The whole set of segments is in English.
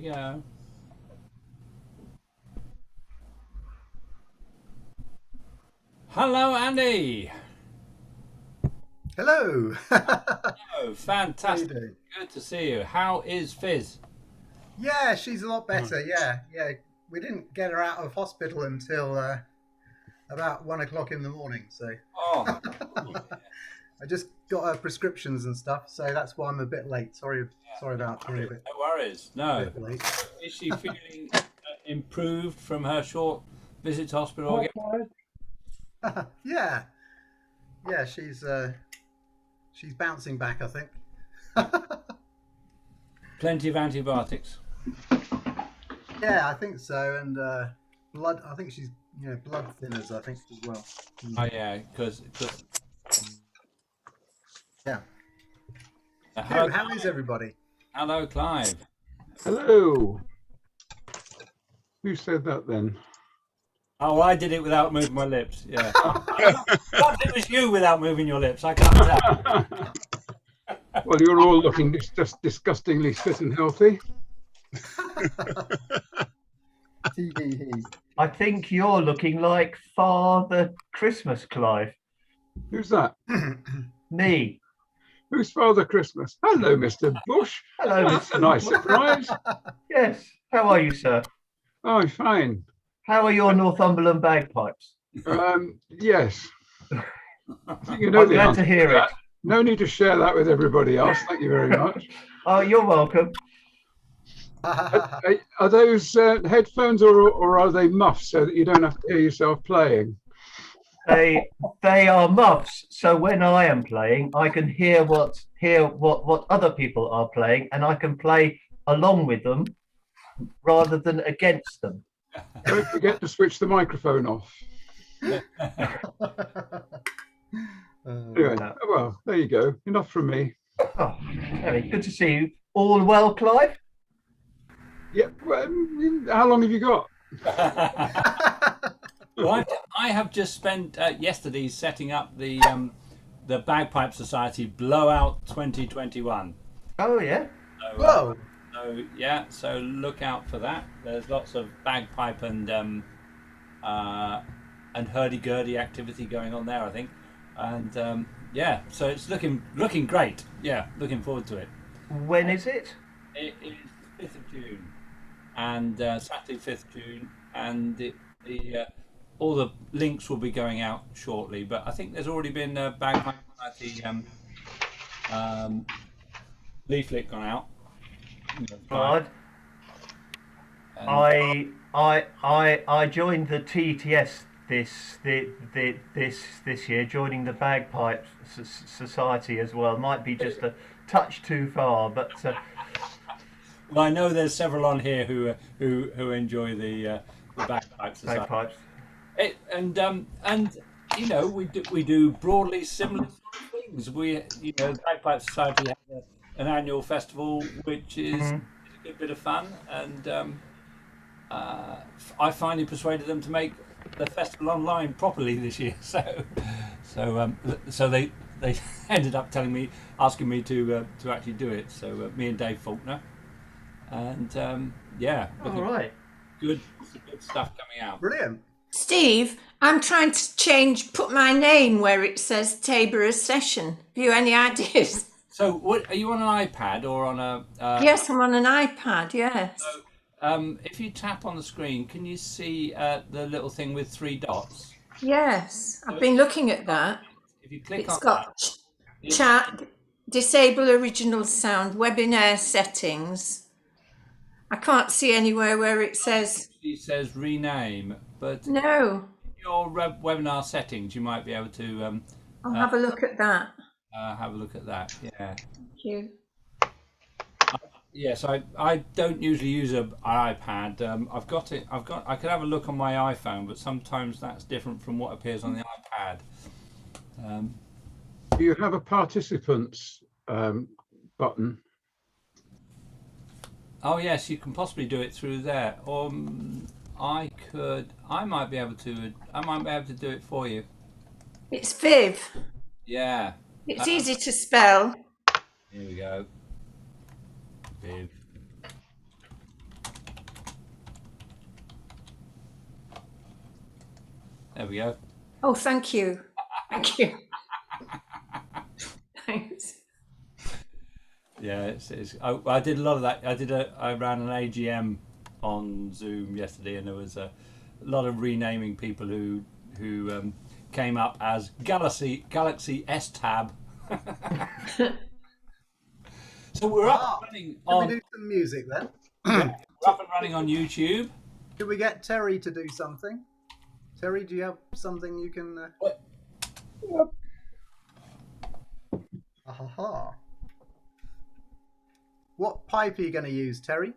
we go. Hello, Andy. Hello. Oh, How you fantastic. doing? Good to see you. How is Fizz? Yeah, she's a lot better. Yeah. We didn't get her out of hospital until about 1 o'clock in the morning. So Oh, I just got her prescriptions and stuff. So that's why I'm a bit late. Sorry about being a no worries. No. bit late. Is she feeling improved from her short visit to hospital again? Yeah, yeah. She's bouncing back, I think. Plenty of antibiotics. Yeah, I think so. And blood. I think she's blood thinners. I think as well. Oh, yeah, because Yeah. hello, Good. How is everybody? hello, Clive. Hello. Who said that then? Oh, I did it without moving my lips. Yeah. What? It was you without moving your lips. I can't tell. Well, you're all looking just disgustingly fit and healthy. I think you're looking like Father Christmas, Clive. Who's that? Me. Who's Father Christmas? Hello, Mr. Bush. Hello, That's a Mr. nice surprise. Yes. How are you, sir? Oh, fine. How are your Northumberland bagpipes? Yes. I think you know I'm the glad answer to hear that. it. No need to share that with everybody else. Thank you very much. Oh, you're welcome. Are those headphones or are they muffs so that you don't have to hear yourself playing? They are muffs, so when I am playing, I can hear what other people are playing, and I can play along with them rather than against them. Don't forget to switch the microphone off. Anyway, well, there you go. Enough from me. Oh, very good to see you. All well, Clive? Yeah. Well, how long have you got? Well, I have just spent yesterday setting up the Bagpipe Society Blowout 2021. Oh, yeah. So, Whoa. So look out for that. There's lots of bagpipe and hurdy-gurdy activity going on there, I think. And yeah, so it's looking great. Yeah, looking forward to it. When is it? It is 5th of June, and Saturday 5th June, and all the links will be going out shortly. But I think there's already been a Bagpipe Society leaflet gone out. Right. I joined the TTS this year, joining the Bagpipe Society as well. Might be just a touch too far, but well, I know there's several on here who enjoy the Bagpipe Society. bagpipes. And we do broadly similar sort of things. The Bagpipe Society has an annual festival, which is a good bit of fun, and I finally persuaded them to make the festival online properly this year. So they ended up asking me to actually do it. So me and Dave Faulkner, and yeah, All right. good stuff coming out. Brilliant. Steve, I'm trying to put my name where it says Taborers session. Have you any ideas? So, what are you on an iPad or on a? Yes, I'm on an iPad, yes. If you tap on the screen, can you see the little thing with 3 dots? Yes, I've been looking at that. If you click It's on got that, chat, disable original sound, webinar settings. I can't see anywhere where it says... it says rename, but No. your webinar settings, you might be able to I'll have a look at that. have a look at that. Yeah. Thank you. Yes, I don't usually use an iPad. I could have a look on my iPhone, but sometimes that's different from what appears on the iPad. Do you have a participants button? Oh yes, you can possibly do it through there. Or I might be able to do it for you. It's Viv. Yeah. It's easy to spell. Here we go. Viv. There we go. Oh, thank you. Thank you. Thanks. Yeah, I did a lot of that. I ran an AGM on Zoom yesterday, and there was a lot of renaming people who came up as Galaxy S Tab. So we're up and running Can on. we do some music then? We're up and running on YouTube. Should we get Terry to do something? Terry, do you have something you can? Ha. What pipe are you going to use, Terry?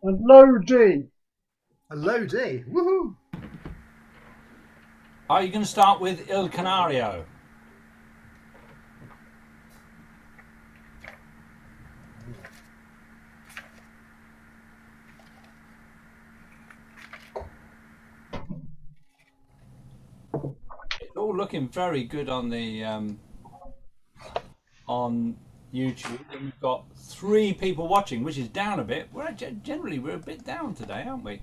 A low D. A low D. Woohoo! Are you going to start with Il Canario? It's all looking very good on the on YouTube, and we've got 3 people watching, which is down a bit. We're a bit down today, aren't we?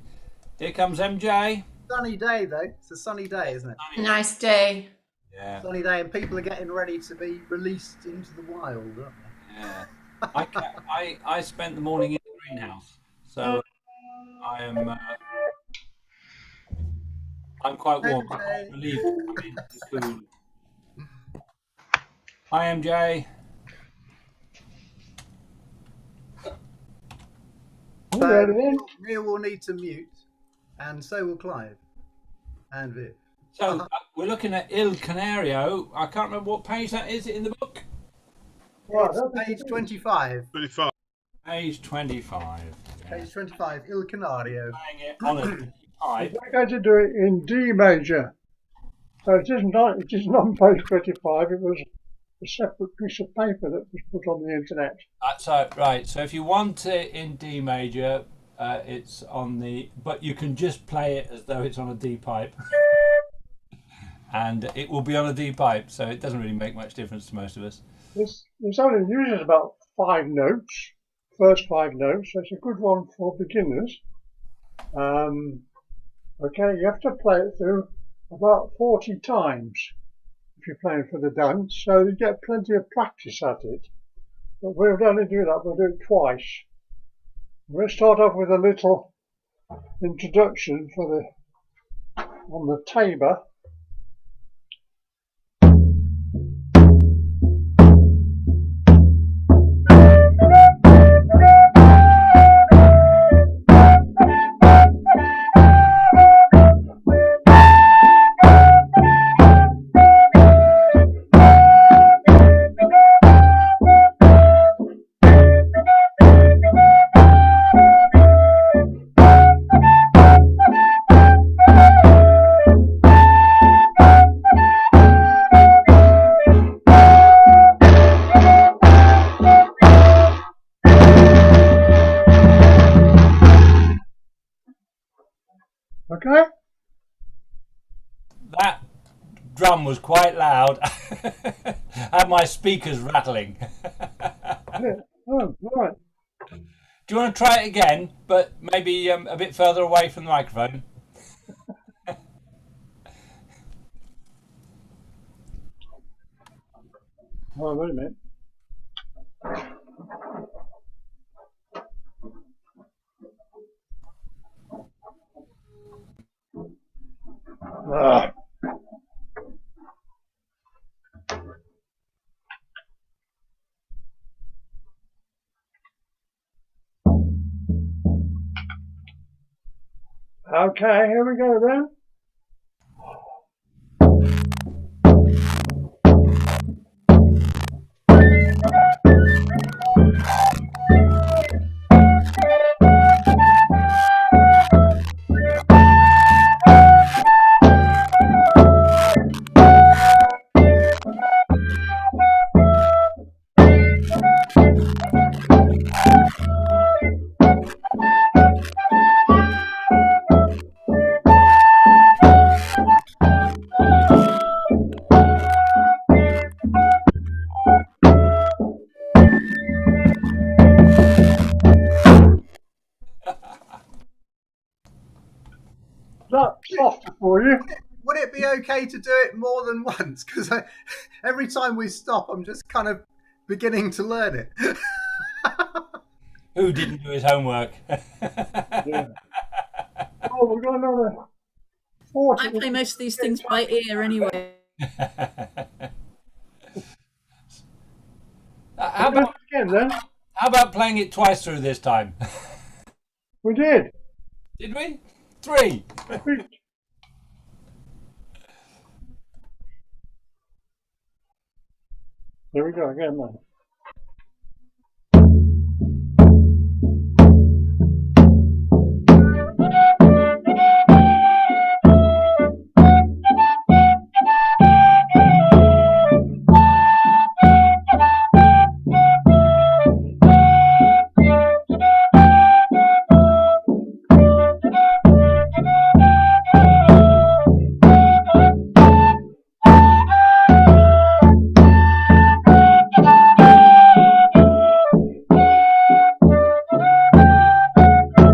Here comes MJ. Sunny day though. It's a sunny day, isn't it? Nice day. Yeah. Sunny day, and people are getting ready to be released into the wild, aren't they? Yeah. I spent the morning in the greenhouse, so I am. I'm quite warm. I can't believe it coming into the cool. Hi, MJ. So Neil will need to mute, and so will Clive and Viv. So we're looking at Il Canario. I can't remember what page that is in the book. Right, It's page 25. 25. Page 25. Page 25, Il Canario. Playing it on a pipe. we're going to do it in D major. So it isn't on page 25. It was a separate piece of paper that was put on the internet. So right. So if you want it in D major, it's on the. But you can just play it as though it's on a D pipe, and it will be on a D pipe. So it doesn't really make much difference to most of us. This only uses about 5 notes, first 5 notes. So it's a good one for beginners. Okay, you have to play it through about 40 times if you're playing for the dance, so you get plenty of practice at it. But we'll only do that, we'll do it twice. We'll start off with a little introduction on the tabor. Okay? That drum was quite loud. Had my speakers rattling. Yeah. Oh, right. Do you want to try it again, but maybe a bit further away from the microphone? Oh, wait a minute. Ah. Okay, here we go then. That's softer for you. would it be okay to do it more than once? Because every time we stop, I'm just kind of beginning to learn it. Who didn't do his homework? Yeah. Oh, we've got another 40. I play most of these things by ear anyway. How about Again, then. how about playing it twice through this time? We did. Did we? 3. Here we go again, then.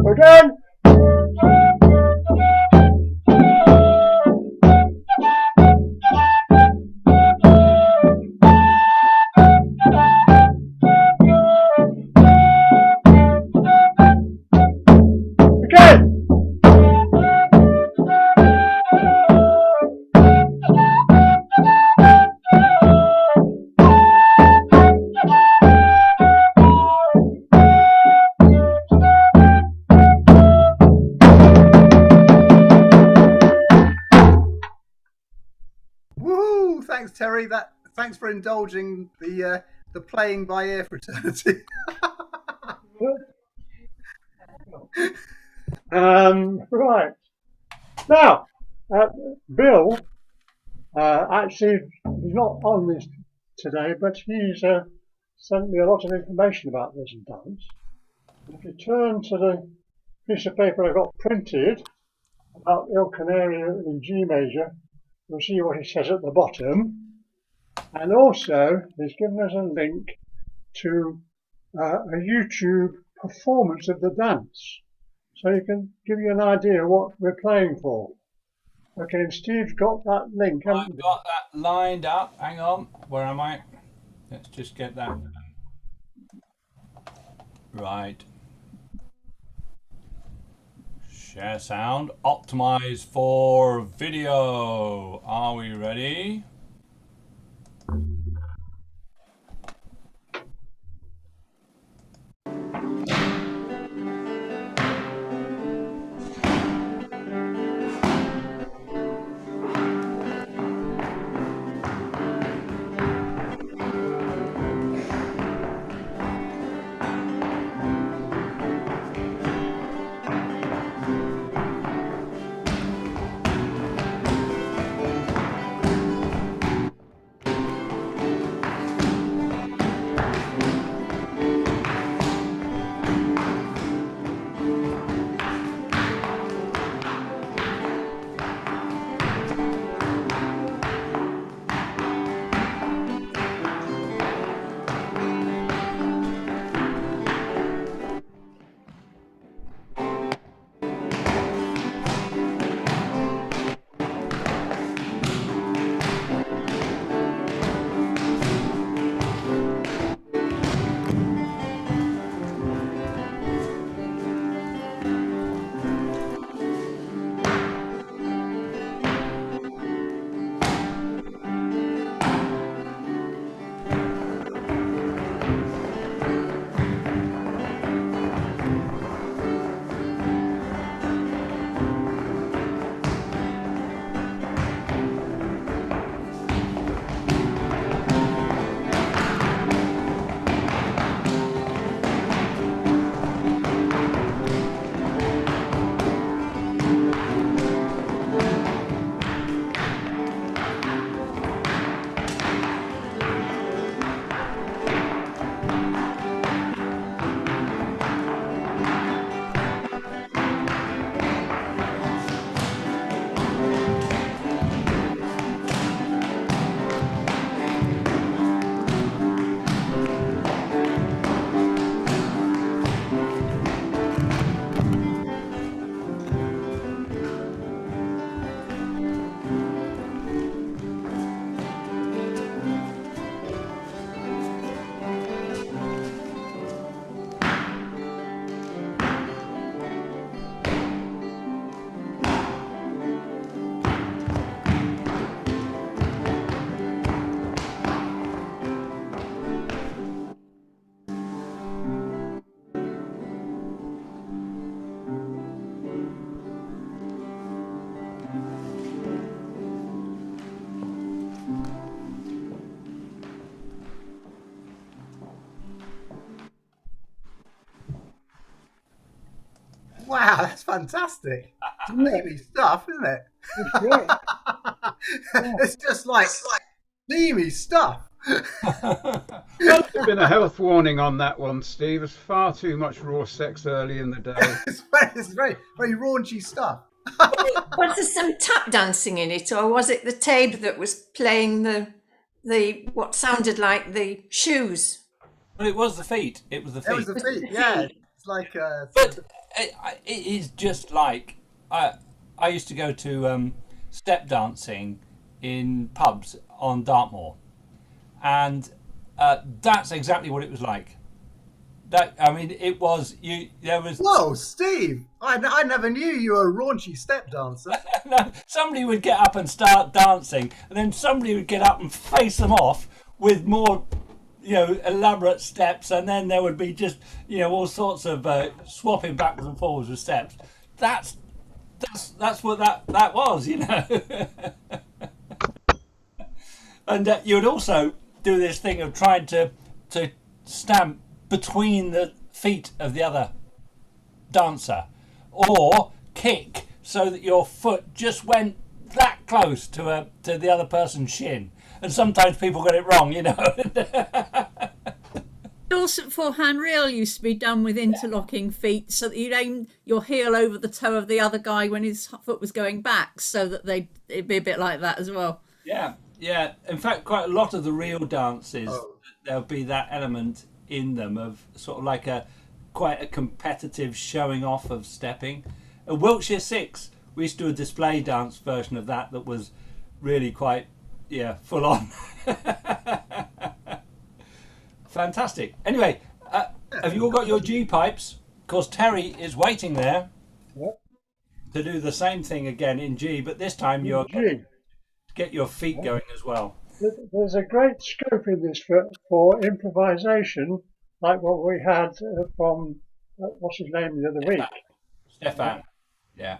Again. Again. Woohoo! Thanks, Terry. Thanks for indulging the playing by ear fraternity. Right. Now, Bill, actually, he's not on this today, but he's sent me a lot of information about this dance. If you turn to the piece of paper I got printed about Il Canario in G major, you'll see what he says at the bottom. And also, he's given us a link to a YouTube performance of the dance. So you can give you an idea what we're playing for. Okay, and Steve's got that link, haven't I've you? got that lined up. Hang on. Where am I? Let's just get that. Right. Share sound. Optimize for video. Are we ready? Wow, that's fantastic. Steamy stuff, isn't it? It's great. It's just like steamy stuff. Well, there's been a health warning on that one, Steve. There's far too much raw sex early in the day. It's very, very raunchy stuff. Was there some tap dancing in it, or was it the tape that was playing the what sounded like the shoes? Well, it was the feet. It was the It feet. was the feet, yeah. It's like But it is just like I used to go to step dancing in pubs on Dartmoor, and that's exactly what it was like. That, I mean, it was you. There was whoa, Steve! I never knew you were a raunchy step dancer. no, somebody would get up and start dancing, and then somebody would get up and face them off with more, elaborate steps, and then there would be just, all sorts of swapping backwards and forwards with steps. That's what that was, And you would also do this thing of trying to stamp between the feet of the other dancer, or kick so that your foot just went that close to the other person's shin. And sometimes people get it wrong, Dorset forehand reel used to be done with interlocking feet, so that you'd aim your heel over the toe of the other guy when his foot was going back, so that it'd be a bit like that as well. Yeah. In fact, quite a lot of the reel dances, there'll be that element in them of sort of like quite a competitive showing off of stepping. At Wiltshire 6, we used to do a display dance version of that was really quite, full on. Fantastic. Anyway, have you all got your G pipes? Of course, Terry is waiting there to do the same thing again in G, but this time you're G. Get your feet going as well. There's a great scope in this for improvisation, like what we had from, what's his name the other week? Stefan. Yeah.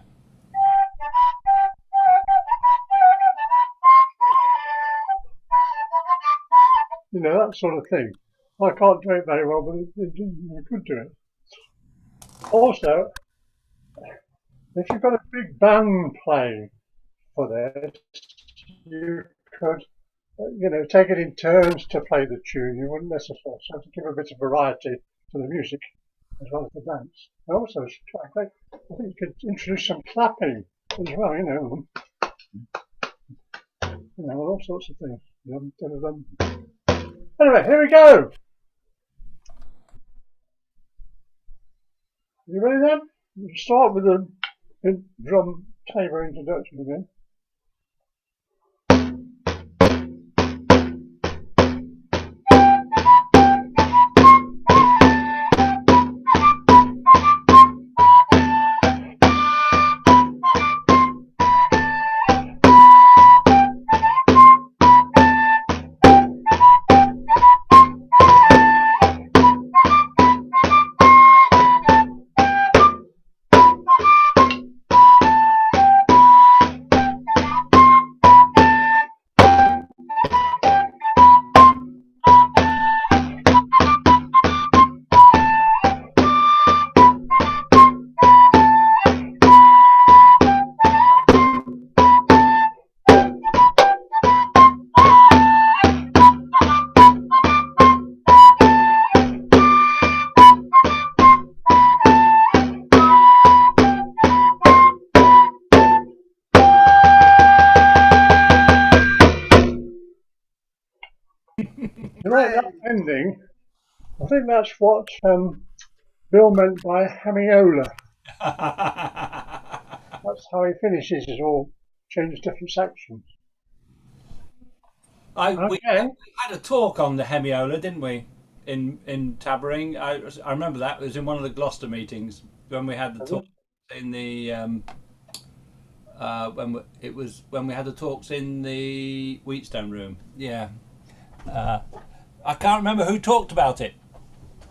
That sort of thing. I can't do it very well, but you could do it. Also, if you've got a big band playing for this, you could, take it in turns to play the tune. You wouldn't necessarily have to give a bit of variety to the music as well as the dance. And also, I think you could introduce some clapping as well, all sorts of things. Anyway, here we go. You ready then? We'll start with the drum tabor introduction again. That ending, I think that's what Bill meant by hemiola. That's how he finishes it all, changes different sections. We had a talk on the hemiola, didn't we, in Taborering? I remember that. It was in one of the Gloucester meetings when we had the talk in the when we had the talks in the Wheatstone room. Yeah. I can't remember who talked about it.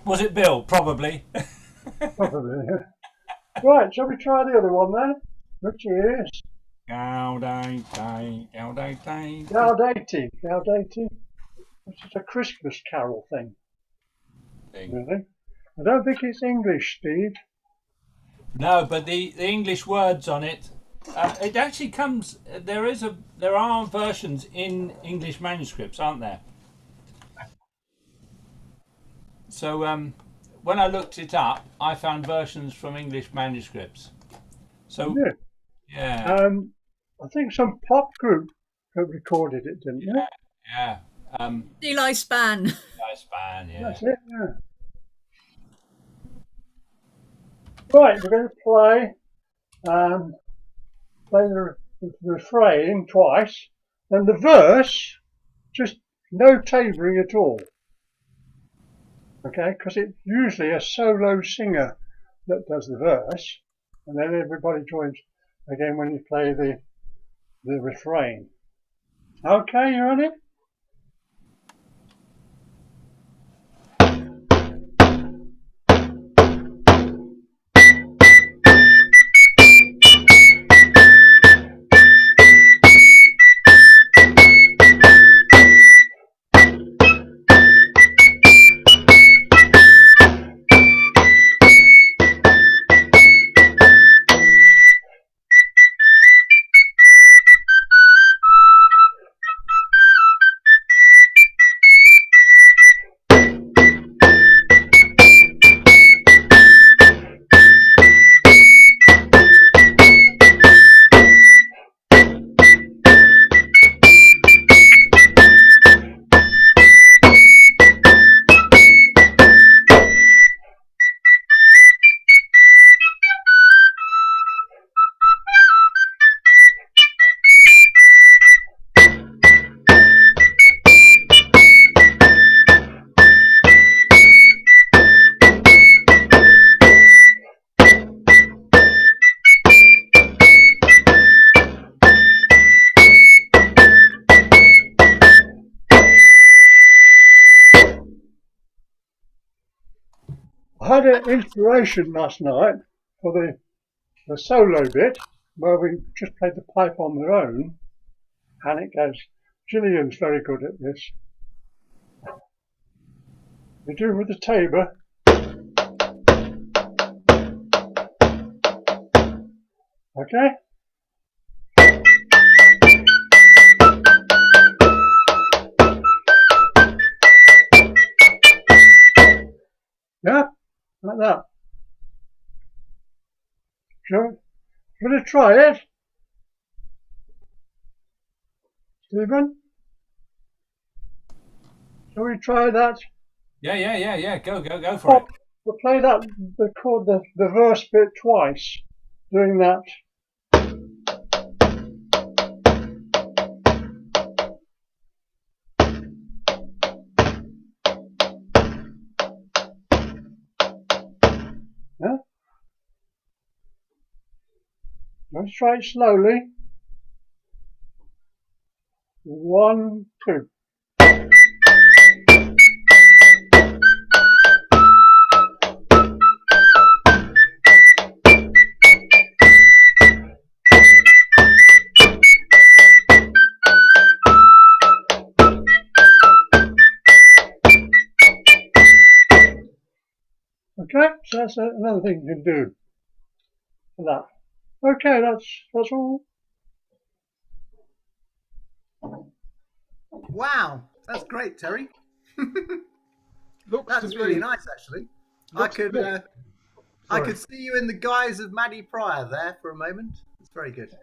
Was it Bill? Probably. Probably, yeah. Right, shall we try the other one then? Which is Gaudete. Gaudete. Which is a Christmas carol thing. Really? I don't think it's English, Steve. No, but the English words on it, it actually comes. There are versions in English manuscripts, aren't there? So when I looked it up, I found versions from English manuscripts. So Yeah. yeah, I think some pop group recorded it, didn't they? yeah. Eli Span. Nice band, yeah. That's it, yeah. Right, we're going to play the refrain twice, and the verse, just no tabering at all. Okay, because it's usually a solo singer that does the verse, and then everybody joins again when you play the refrain. Okay, you ready? I had an inspiration last night for the solo bit where we just played the pipe on their own, and it goes. Gillian's very good at this. We do with the tabor. Okay? Yeah? Like that. Sure. Want to try it? Stephen? Shall we try that? Yeah. Go for it. We'll play that, the verse bit twice, doing that. Yeah? Let's try it slowly. 1, 2. Okay, so that's another thing you can do for that. Okay, that's all. Wow, that's great, Terry. Looks That's to really me, nice, actually. looks to me- I could see you in the guise of Maddie Pryor there for a moment. It's very good.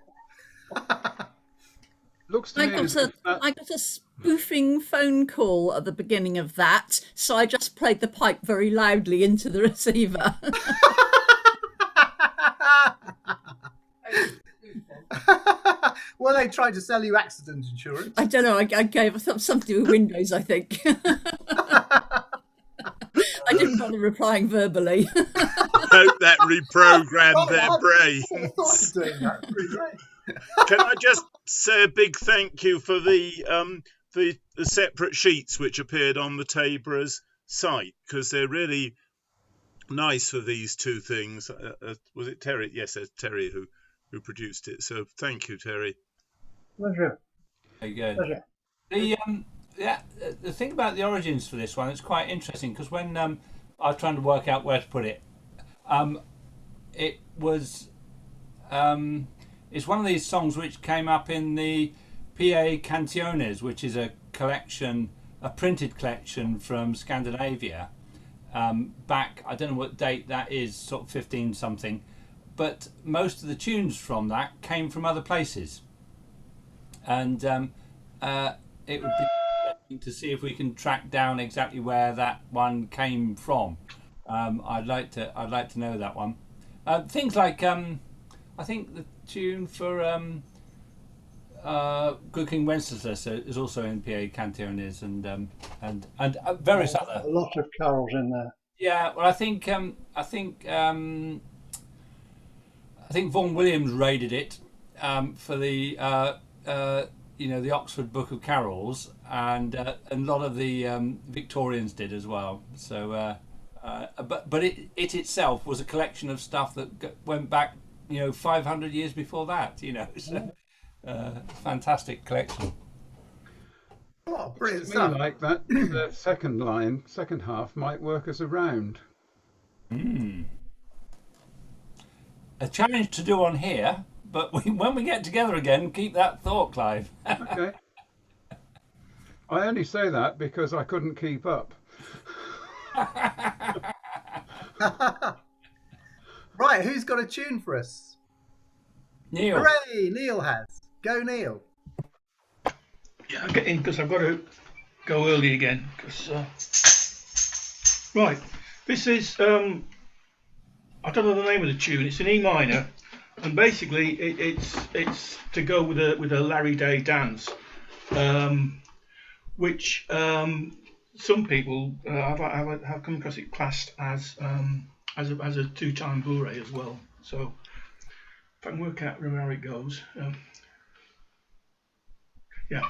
looks to I me got as a if that, I got a spoofing phone call at the beginning of that, so I just played the pipe very loudly into the receiver. Well, they tried to sell you accident insurance. I don't know. I gave something to do with Windows, I think. I didn't bother replying verbally. Hope that reprogrammed their I thought brains. of doing that. Pretty great. Can I just say a big thank you for the separate sheets which appeared on the Taborers site, because they're really nice for these two things. Was it Terry? Yes, it's Terry who produced it. So thank you, Terry. Pleasure. Very good. Pleasure. The thing about the origins for this one, it's quite interesting because when I was trying to work out where to put it, it was. It's one of these songs which came up in the PA Canciones, which is a collection, a printed collection from Scandinavia. Back, I don't know what date that is, sort of 15 something, but most of the tunes from that came from other places, and it would be interesting to see if we can track down exactly where that one came from. I'd like to know that one. Things like I think the tune for Good King Wenceslas is also in PA Canciones, and various other. A lot of carols in there. Yeah, well, I think Vaughan Williams raided it for the the Oxford Book of Carols, and a lot of the Victorians did as well. So, but it itself was a collection of stuff that went back 500 years before that. So fantastic collection. Oh, brilliant To me, stuff. like that, the second half might work as a round. A challenge to do on here, but when we get together again, keep that thought, Clive. Okay. I only say that because I couldn't keep up. Right, who's got a tune for us? Neil. Hooray, Neil has. Go, Neil. Yeah, I'll get in because I've got to go early again. Right, this is I don't know the name of the tune. It's in E minor, and basically it's to go with a Larry Day dance, which some people have come across it classed as a two-time bourrée as well. So if I can work out how it goes, yeah.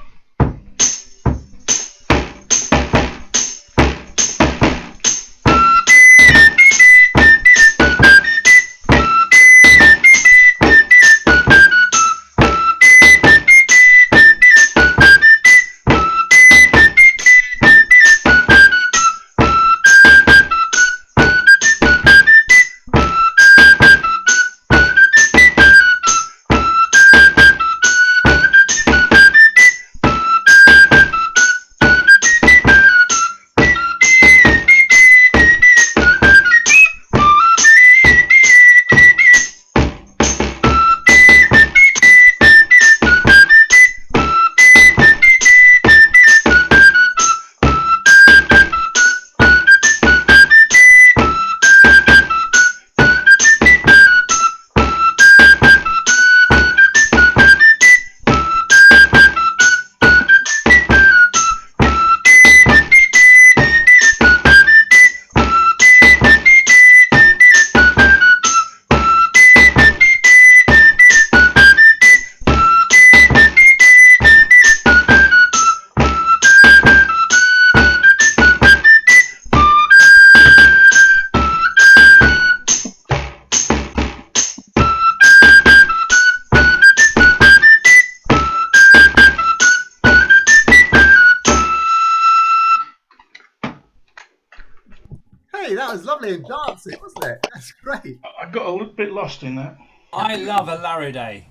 Hey, that was lovely and dancing, wasn't it? That's great. I got a little bit lost in that. I love a Larry Day.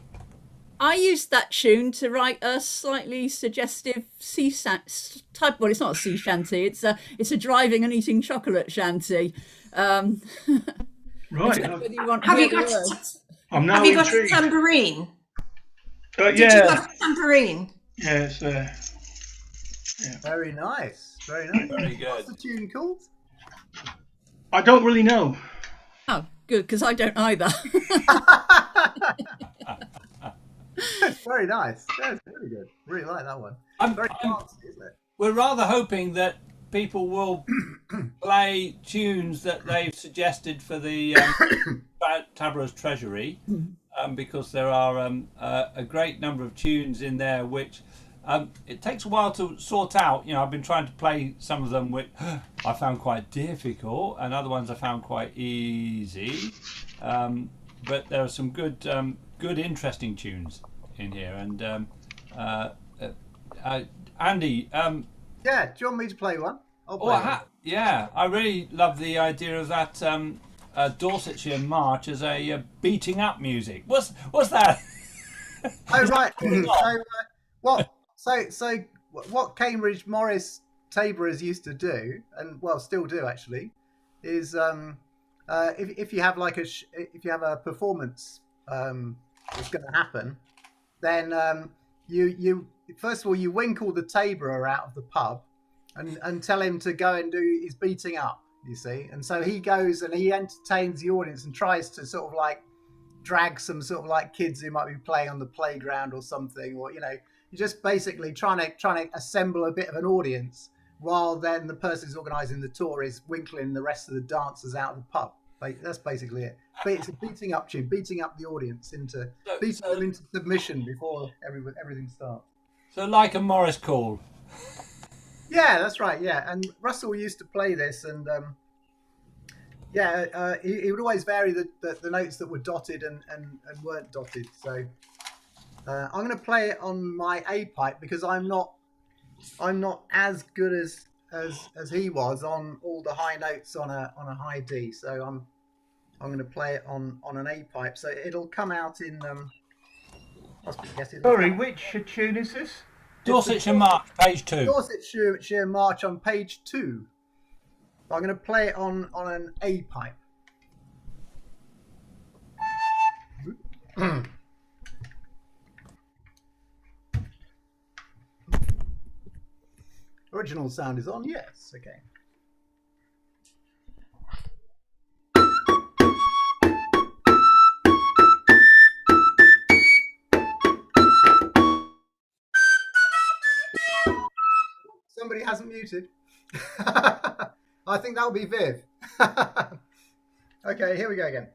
I used that tune to write a slightly suggestive type. Well, it's not a sea shanty. It's a driving and eating chocolate shanty. Right. Whether you want to Have hear you the got words. I'm now Have you got a intrigued. tambourine? Did Yeah. you got a tambourine? Yeah, it's there. Very nice. Very nice. Very good. What's the tune called? I don't really know. Oh, good, because I don't either. That's very nice. That's really good. Really like that one. Very dancey, isn't it? We're rather hoping that people will play tunes that they've suggested for the Taborers Treasury, because there are a great number of tunes in there which it takes a while to sort out. I've been trying to play some of them which I found quite difficult, and other ones I found quite easy. But there are some good, interesting tunes in here. And Andy, Yeah, do you want me to play one? I'll play one. yeah, I really love the idea of that Dorsetshire March as a beating up music. What's that? Oh right. What Cambridge Morris Taborers used to do, and well still do actually, is if you have like if you have a performance that's going to happen, then you first of all you winkle the Taborer out of the pub, and tell him to go and do his beating up. You see, and so he goes and he entertains the audience and tries to sort of like drag some sort of like kids who might be playing on the playground or something, or you're just basically trying to assemble a bit of an audience, while then the person who's organising the tour is winkling the rest of the dancers out of the pub. That's basically it. But it's a beating up tune, beating up the audience them into submission before everything starts. So like a Morris call. Yeah, that's right. Yeah, and Russell used to play this, and he would always vary the notes that were dotted and weren't dotted. So I'm going to play it on my A pipe because I'm not as good as he was on all the high notes on a high D. So I'm going to play it on an A pipe. So it'll come out in Sorry, which tune is this? Dorsetshire March, page 2. Dorsetshire March on page 2. I'm going to play it on an A pipe. Original sound is on, yes, okay. Somebody hasn't muted. I think that'll be Viv. Okay, here we go again.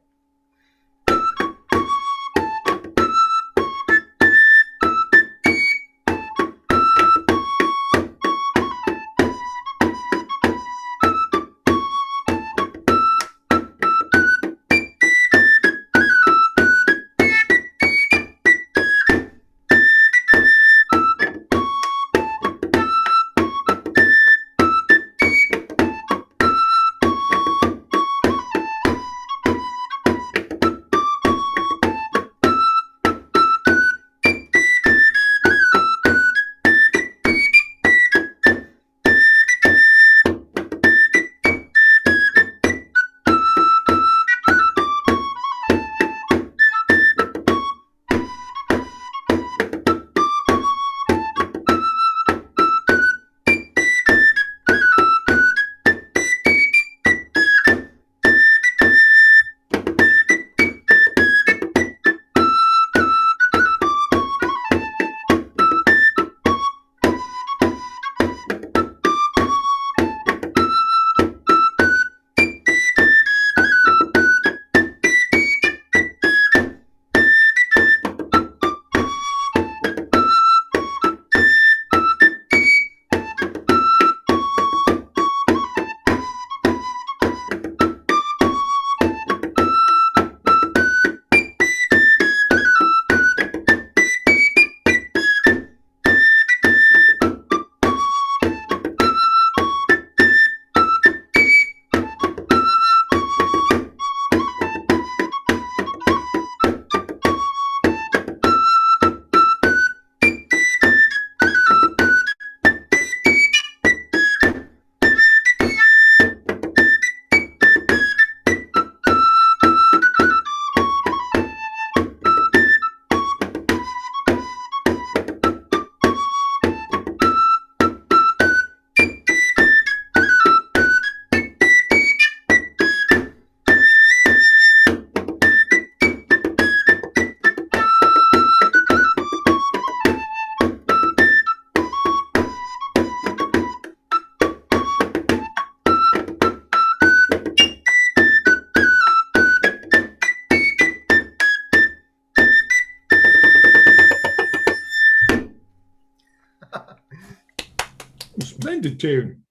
Splendid tune.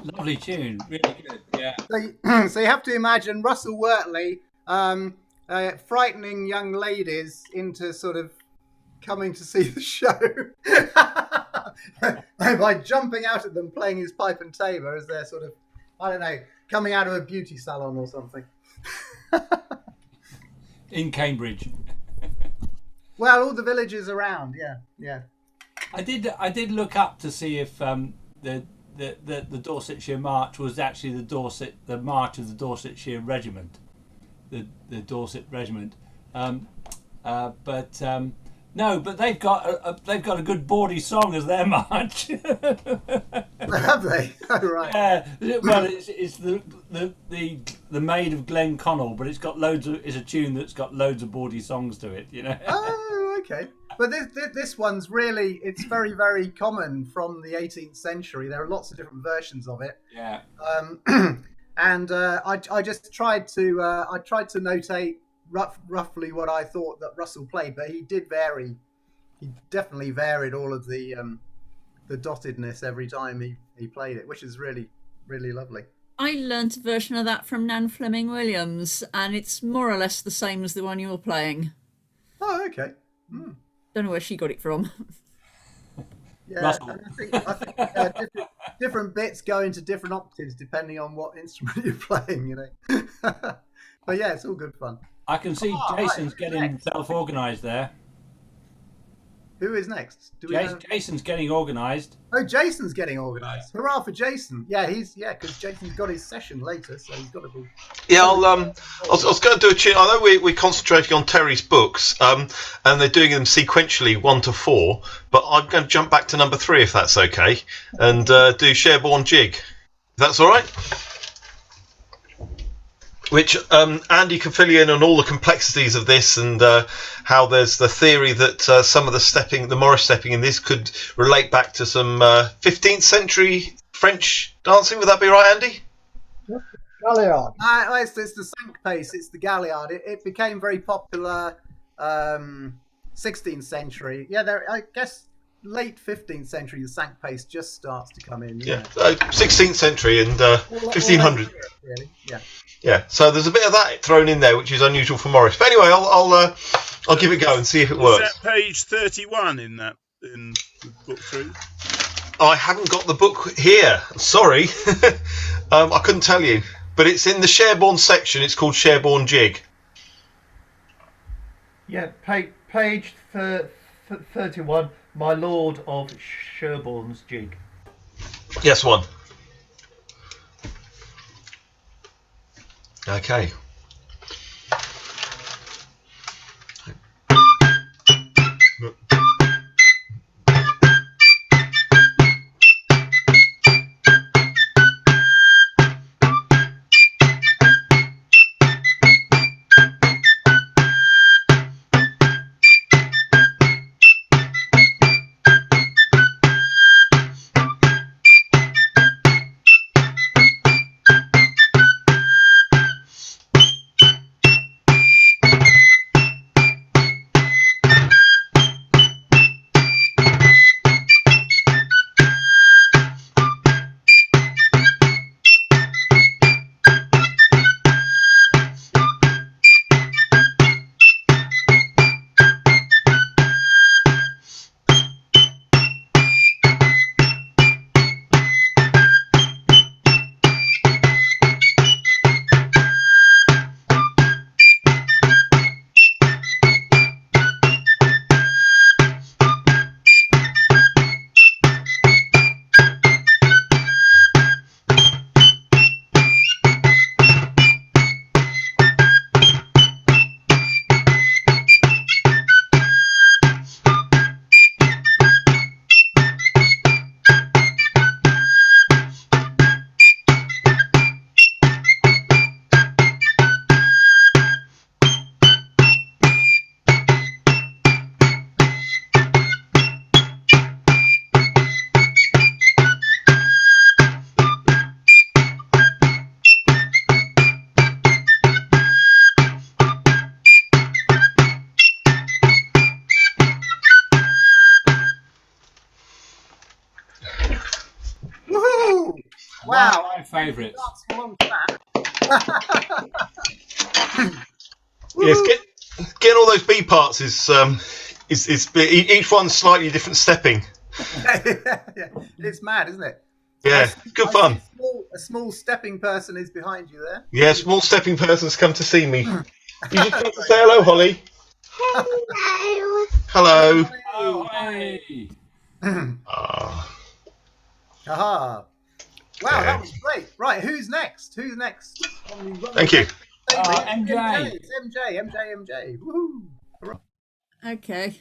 Lovely tune, really good. Yeah. So you have to imagine Russell Wortley frightening young ladies into sort of coming to see the show by jumping out at them, playing his pipe and tabor as they're sort of, I don't know, coming out of a beauty salon or something. in Cambridge. Well, all the villages around, yeah. I did look up to see if the Dorsetshire March was actually the march of the Dorsetshire Regiment, the Dorset Regiment, but no, but they've got a good bawdy song as their march. Have they? Oh, right. Yeah, well, it's the Maid of Glenconnell, but it's a tune that's got loads of bawdy songs to it, you know. Oh, okay. But this one's really, it's very, very common from the 18th century. There are lots of different versions of it. Yeah. And I just tried to notate roughly what I thought that Russell played, but he did vary. He definitely varied all of the dottedness every time he played it, which is really, really lovely. I learnt a version of that from Nan Fleming Williams, and it's more or less the same as the one you're playing. Oh, okay. Mm. Don't know where she got it from. Yeah, and I think different bits go into different octaves depending on what instrument you're playing, you know. But yeah, it's all good fun. I can see Jason's getting himself organised there. Who is next? Jason's getting organised. Oh, Jason's getting organised. Hurrah for Jason. Yeah, because Jason's got his session later, so he's got to be... Yeah, I was going to do a tune. I know we're concentrating on Terry's books, and they're doing them sequentially 1 to 4, but I'm going to jump back to number 3, if that's okay, and do Sherborne Jig. If that's all right? Which Andy can fill you in on all the complexities of this, and how there's the theory that some of the Morris stepping in this could relate back to some 15th century French dancing. Would that be right, Andy? Galliard. It's the cinq pace. It's the Galliard. It became very popular 16th century. Yeah, I guess late 15th century, the cinq pace just starts to come in. Yeah, 16th century and 1500. Really, yeah. Yeah, so there's a bit of that thrown in there, which is unusual for Morris. But anyway, I'll give it a go and see if it works. Is that page 31 in book 3? I haven't got the book here. Sorry, I couldn't tell you, but it's in the Sherborne section. It's called Sherborne Jig. Yeah, page 31. My Lord of Sherborne's Jig. Yes, one. Okay. Wow, my favourite. Yes, getting all those B parts is each one's slightly different stepping. Yeah, it's mad, isn't it? Yeah, good fun. A small stepping person is behind you there. Yeah, small stepping person's come to see me. You just come to say hello, Holly. Hello. Oh, hey. Ah. Aha. Wow, Yeah. that was great. Right, who's next? Who's next? Thank you. MJ. It's MJ. Woohoo. Okay.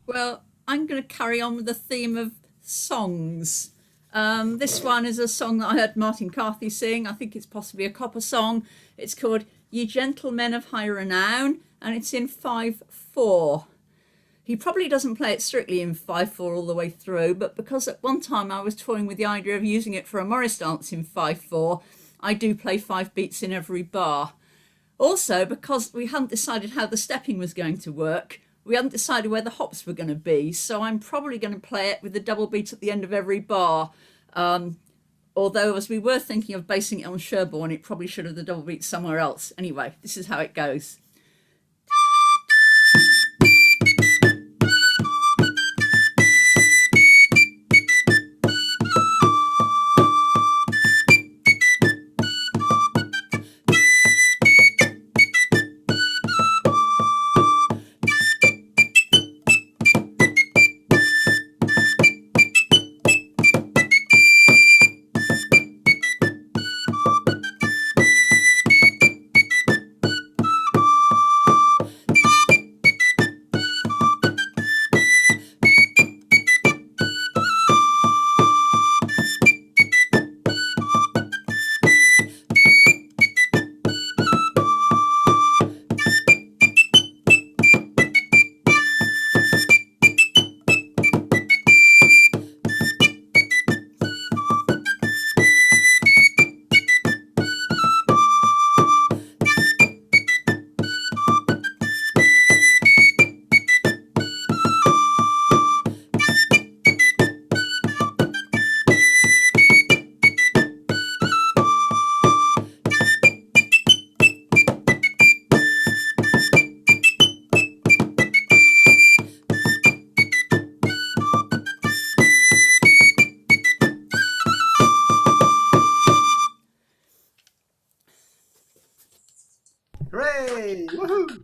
Well, I'm going to carry on with the theme of songs. This one is a song that I heard Martin Carthy sing. I think it's possibly a copper song. It's called Ye Gentlemen of High Renown, and it's in 5/4. He probably doesn't play it strictly in 5/4 all the way through, but because at one time I was toying with the idea of using it for a Morris dance in 5/4, I do play 5 beats in every bar. Also, because we hadn't decided how the stepping was going to work, we hadn't decided where the hops were going to be, so I'm probably going to play it with the double beat at the end of every bar. Although, as we were thinking of basing it on Sherborne, it probably should have the double beat somewhere else. Anyway, this is how it goes. Hooray! Woohoo!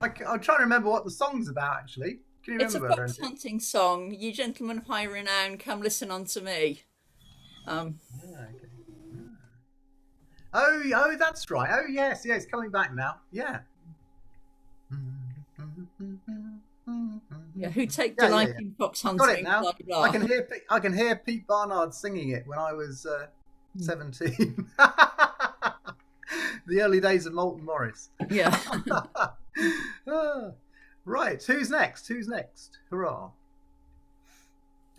I'm trying to remember what the song's about, actually. Can you It's a remember? fox hunting song. You gentlemen of high renown, come listen unto me. Oh, that's right. Oh, yes, it's coming back now. Yeah. Yeah, who take delight in fox hunting. Got it now. Blah, blah. I can hear Pete Barnard singing it when I was 17. The early days of Moulton Morris. Yeah. Right, who's next? Hurrah.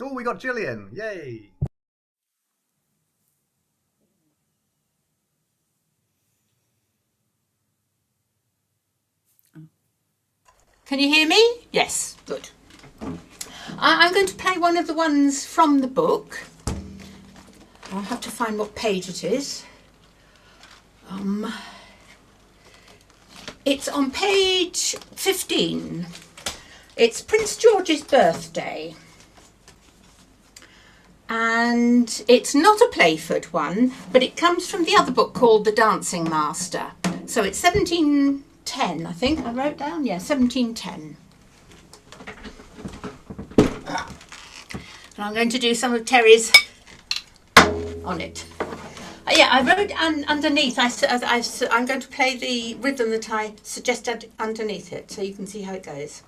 Oh, we got Gillian. Yay. Can you hear me? Yes, good. I'm going to play one of the ones from the book. I'll have to find what page it is. It's on page 15. It's Prince George's birthday. And it's not a Playford one, but it comes from the other book called The Dancing Master. So it's 1710, I think I wrote down. Yeah, 1710. And I'm going to do some of Terry's on it. Yeah, I wrote underneath. I'm going to play the rhythm that I suggested underneath it, so you can see how it goes.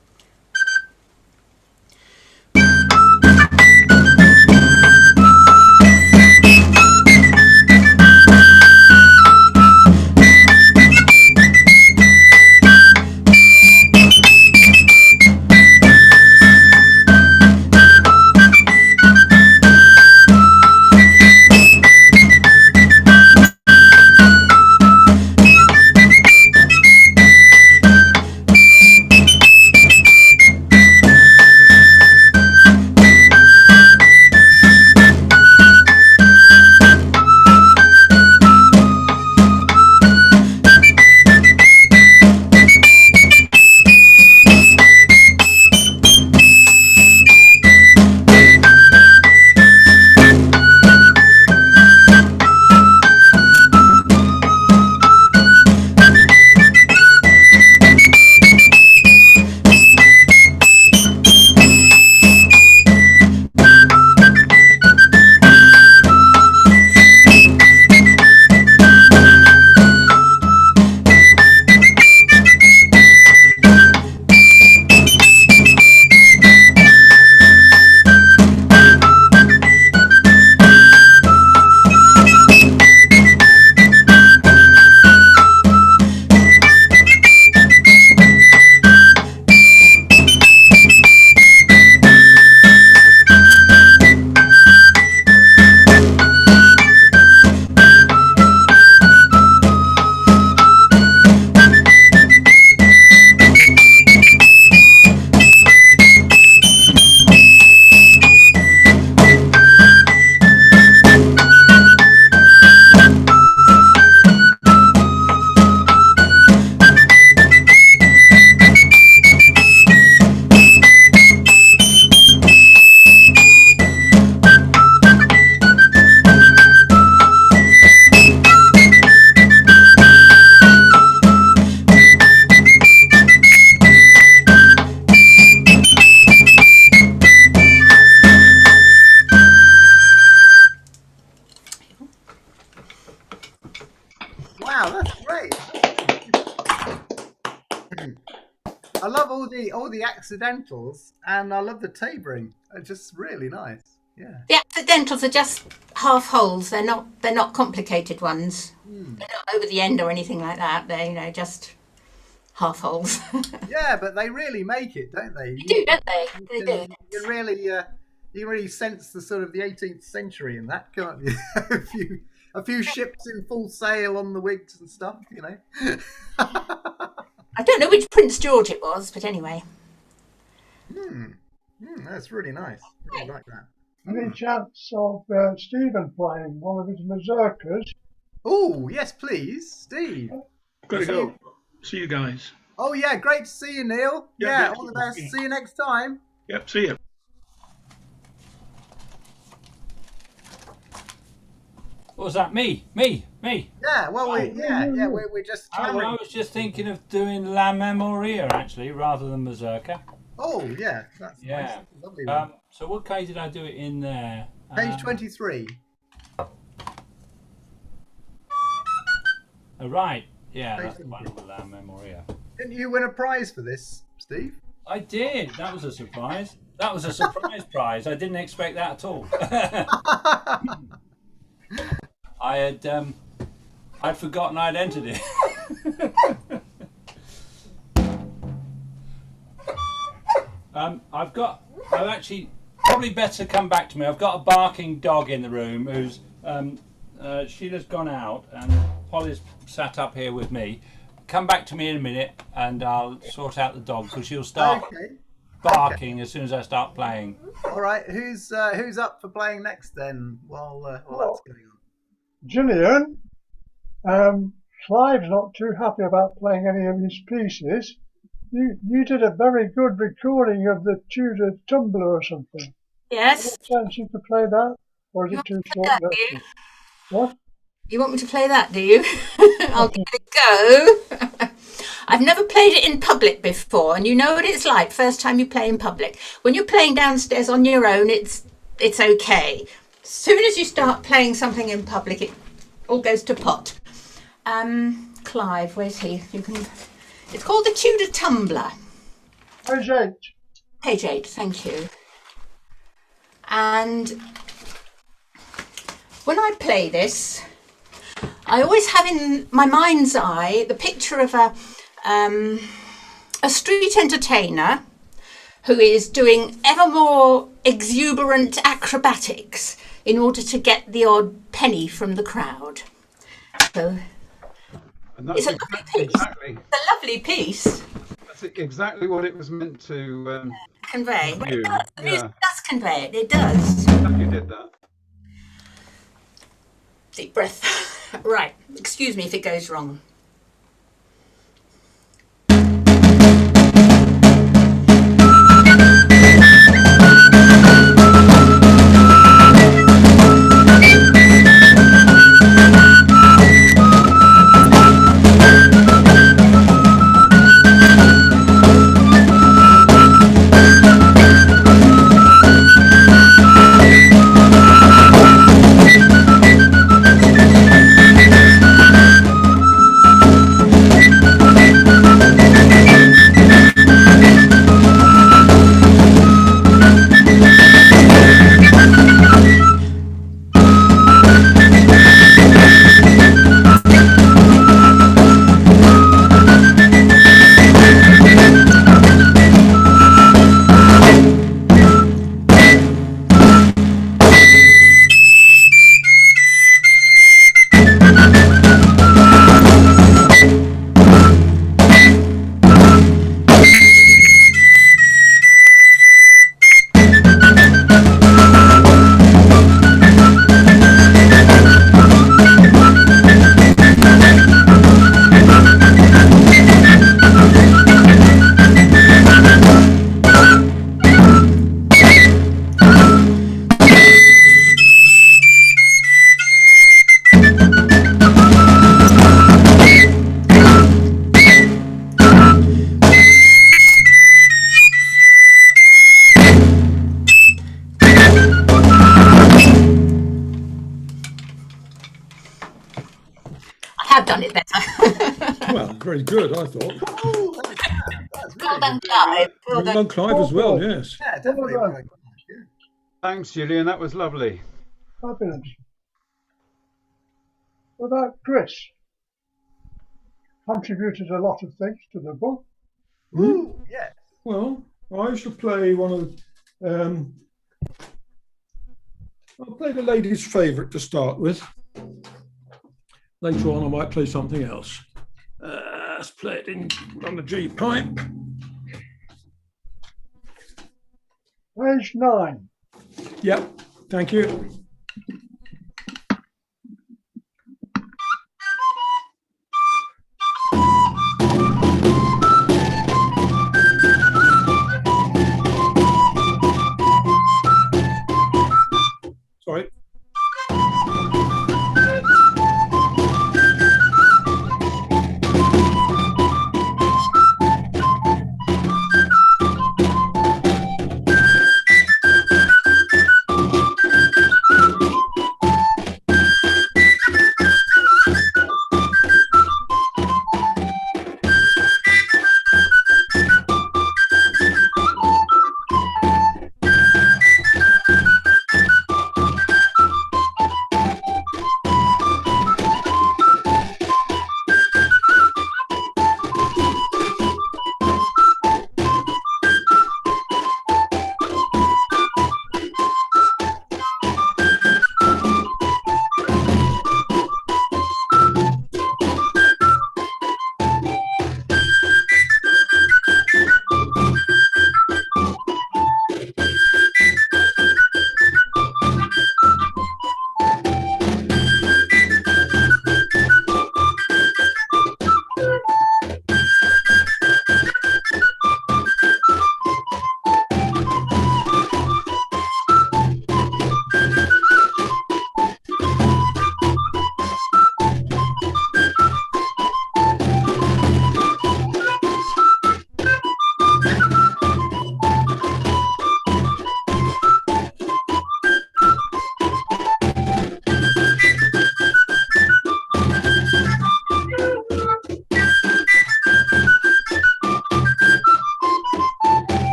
that's great. I love all the accidentals, and I love the taboring. It's just really nice. Yeah. The accidentals are just half holes. They're not complicated ones. They're not over the end or anything like that. They're just half holes. Yeah, but they really make it, don't they? They do, don't they? They do. You really sense the sort of the 18th century in that, can't you? a few ships in full sail on the wigs and stuff, I don't know which Prince George it was, but anyway. That's really nice. Really like that. Any chance of Stephen playing one of his mazurkas? Oh, yes, please, Steve. Got to go. See you guys. Oh, yeah, great to see you, Neil. Yeah, all the best. See you next time. Yep, see you. What was that? Me. Yeah, well, we're just. I was just thinking of doing La Memoria actually, rather than Mazurka. Oh, yeah, that's nice. Lovely one. So what page did I do it in there? Page 23. Oh, right. Yeah, that's the one with La Memoria. Didn't you win a prize for this, Steve? I did. That was a surprise. That was a surprise prize. I didn't expect that at all. I'd forgotten I'd entered it. I've actually probably better come back to me. I've got a barking dog in the room who's Sheila's gone out and Polly's sat up here with me. Come back to me in a minute and I'll sort out the dog because she'll start barking as soon as I start playing. All right, who's up for playing next then? While that's going on. Gillian, Clive's not too happy about playing any of his pieces. You did a very good recording of the Tudor Tumbler or something. Yes. What chance you could play that? Or is it too short? What? You want me to play that, do you? I'll give it a go. I've never played it in public before, and you know what it's like first time you play in public. When you're playing downstairs on your own, it's okay. As soon as you start playing something in public, it all goes to pot. Clive, where's he? It's called the Tudor Tumbler. Page 8. Page 8, thank you. And when I play this, I always have in my mind's eye the picture of a street entertainer who is doing ever more exuberant acrobatics in order to get the odd penny from the crowd. So it's a lovely piece. Exactly. It's a lovely piece. That's exactly what it was meant to convey. Well, it does. The music Yeah. does convey it. It does. You did that. Deep breath. Right. Excuse me if it goes wrong. Well, very good, I thought. Oh, that's Well really done, good. Clive. Well Well done. done, Clive, as well, yes. Yeah, definitely. Well done. Thanks, Julian. That was lovely. Fabulous. What about Chris? Contributed a lot of things to the book. Ooh, yeah. Well, I shall play one of I'll play the lady's favourite to start with. Later on, I might play something else. Let's play it on the G pipe. Page 9. Yep, thank you. Sorry.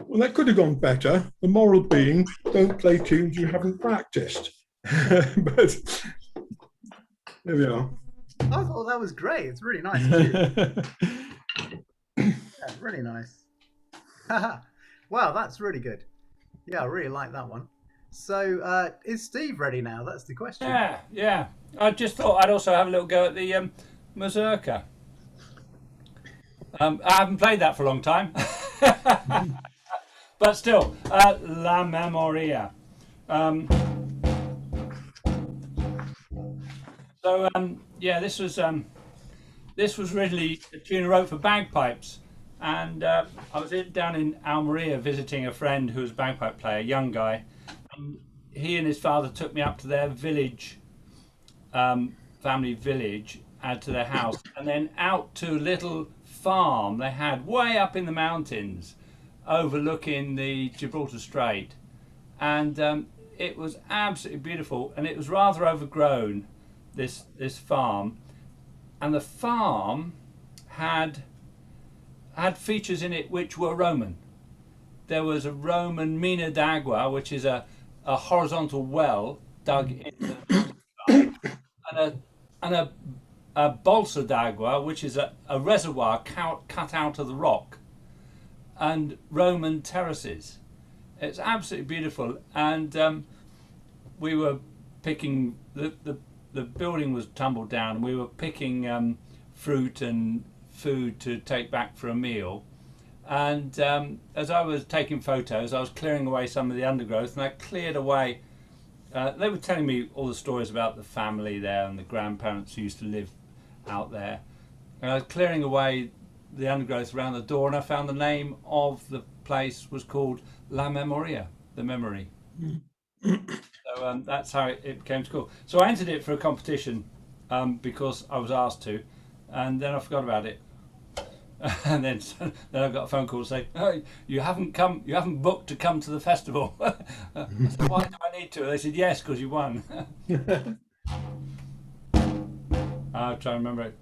Well, that could have gone better. The moral being, don't play tunes you haven't practiced. But there we are. I thought that was great. It's really nice. Yeah, really nice. Wow, that's really good. Yeah, I really like that one. So, is Steve ready now? That's the question. Yeah. I just thought I'd also have a little go at the mazurka. I haven't played that for a long time. But still, La Memoria. Yeah, this was originally a tune I wrote for bagpipes, and I was down in Almeria visiting a friend who was a bagpipe player, a young guy, and he and his father took me up to their village, family village, to their house, and then out to a little farm they had way up in the mountains, overlooking the Gibraltar Strait, and it was absolutely beautiful, and it was rather overgrown, this farm, and the farm had features in it which were Roman. There was a Roman mina d'agua, which is a horizontal well dug into the side, and a bolsa d'agua, which is a reservoir cut out of the rock, and Roman terraces. It's absolutely beautiful, and we were picking the building was tumbled down, and we were picking fruit and food to take back for a meal. And as I was taking photos, I was clearing away some of the undergrowth, and I cleared away. They were telling me all the stories about the family there and the grandparents who used to live out there. And I was clearing away the undergrowth around the door, and I found the name of the place was called La Memoria, the memory. So that's how it came to call. So I entered it for a competition because I was asked to, and then I forgot about it. And then I got a phone call saying, "Oh, you haven't booked to come to the festival." I said, "Why do I need to?" They said, "Yes, because you won." I'll try and remember it.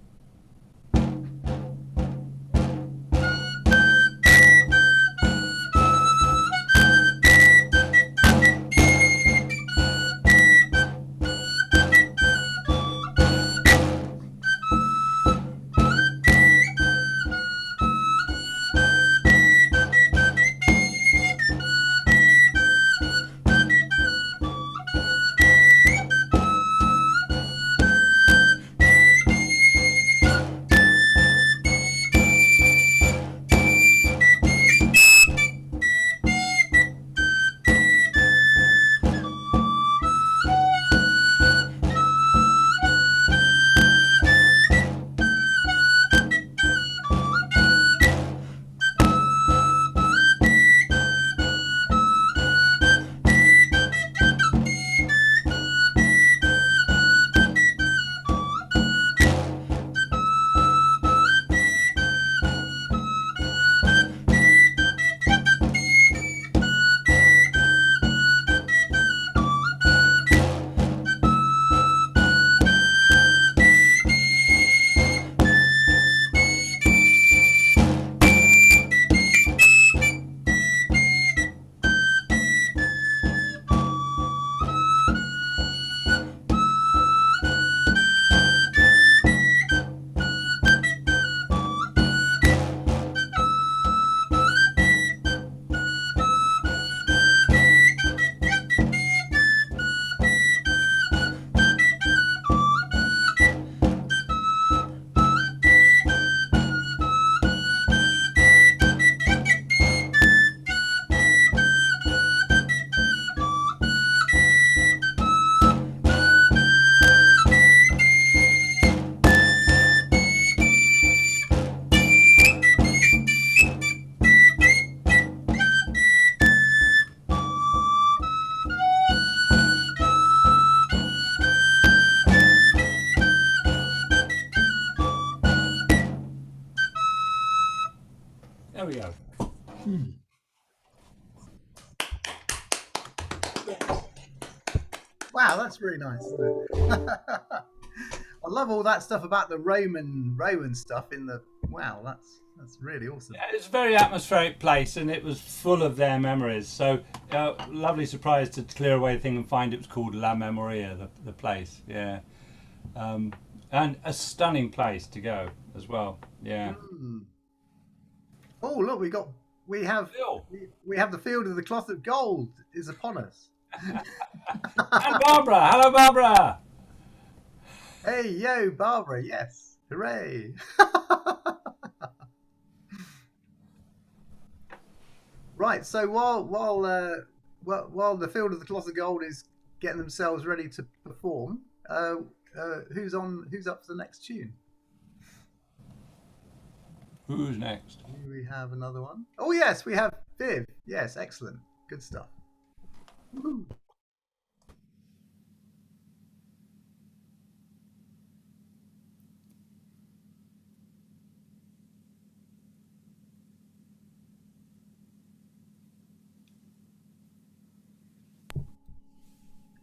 There we go. Wow, that's really nice, isn't it? I love all that stuff about the Roman stuff in the. Wow, that's really awesome. Yeah, it's a very atmospheric place, and it was full of their memories. So, lovely surprise to clear away the thing and find it was called La Memoria, the place. Yeah, and a stunning place to go as well. Yeah. Mm. Oh, look, we have the field of the cloth of gold is upon us. And Barbara, hello, Barbara. Hey, yo, Barbara! Yes, hooray! Right. So while the field of the cloth of gold is getting themselves ready to perform, who's up for the next tune? Who's next? Do we have another one? Oh yes, we have Viv. Yes, excellent, good stuff. Woo-hoo.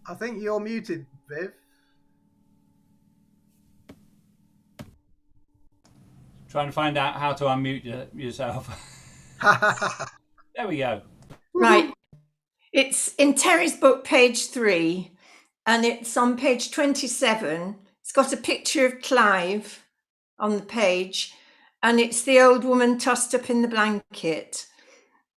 I think you're muted, Viv. Trying to find out how to unmute yourself. There we go. Right. It's in Terry's book, page 3, and it's on page 27. It's got a picture of Clive on the page, and it's the old woman tossed up in the blanket.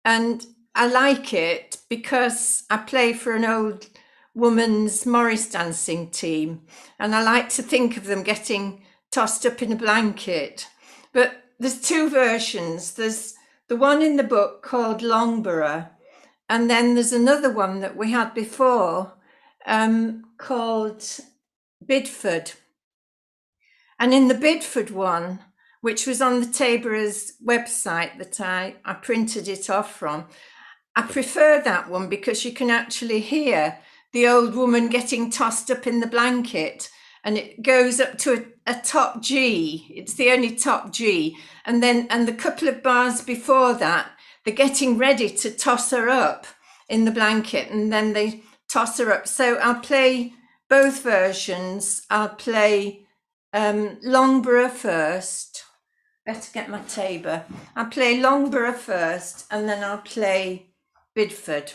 And I like it because I play for an old woman's Morris dancing team, and I like to think of them getting tossed up in a blanket. But there's two versions. There's the one in the book called Longborough, and then there's another one that we had before called Bidford. And in the Bidford one, which was on the Taborers website that I printed it off from, I prefer that one because you can actually hear the old woman getting tossed up in the blanket, and it goes up to a top G. It's the only top G. And the couple of bars before that, they're getting ready to toss her up in the blanket, and then they toss her up. So I'll play both versions. I'll play Longborough first. Better get my tabor. I'll play Longborough first, and then I'll play Bidford.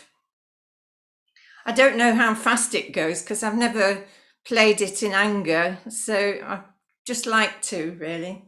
I don't know how fast it goes because I've never played it in anger, so I just like to, really.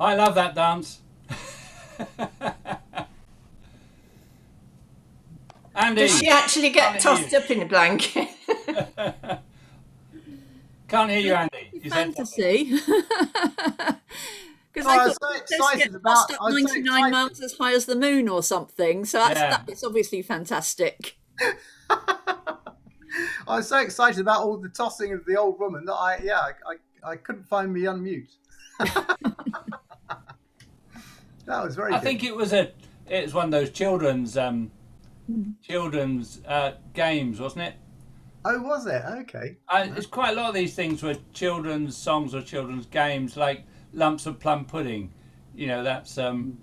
I love that dance. Andy. Does she actually get tossed up in a blanket? Can't hear you, Andy. You Fantasy. Because I I was thought so supposed to excited get about- tossed up I was so 99 miles as high as the moon or something. So it's obviously fantastic. I was so excited about all the tossing of the old woman that I couldn't find me unmute. That was very good. I think it was one of those children's games, wasn't it? Oh, was it? Okay. It's quite a lot of these things were children's songs or children's games, like Lumps of Plum Pudding. You know, that's and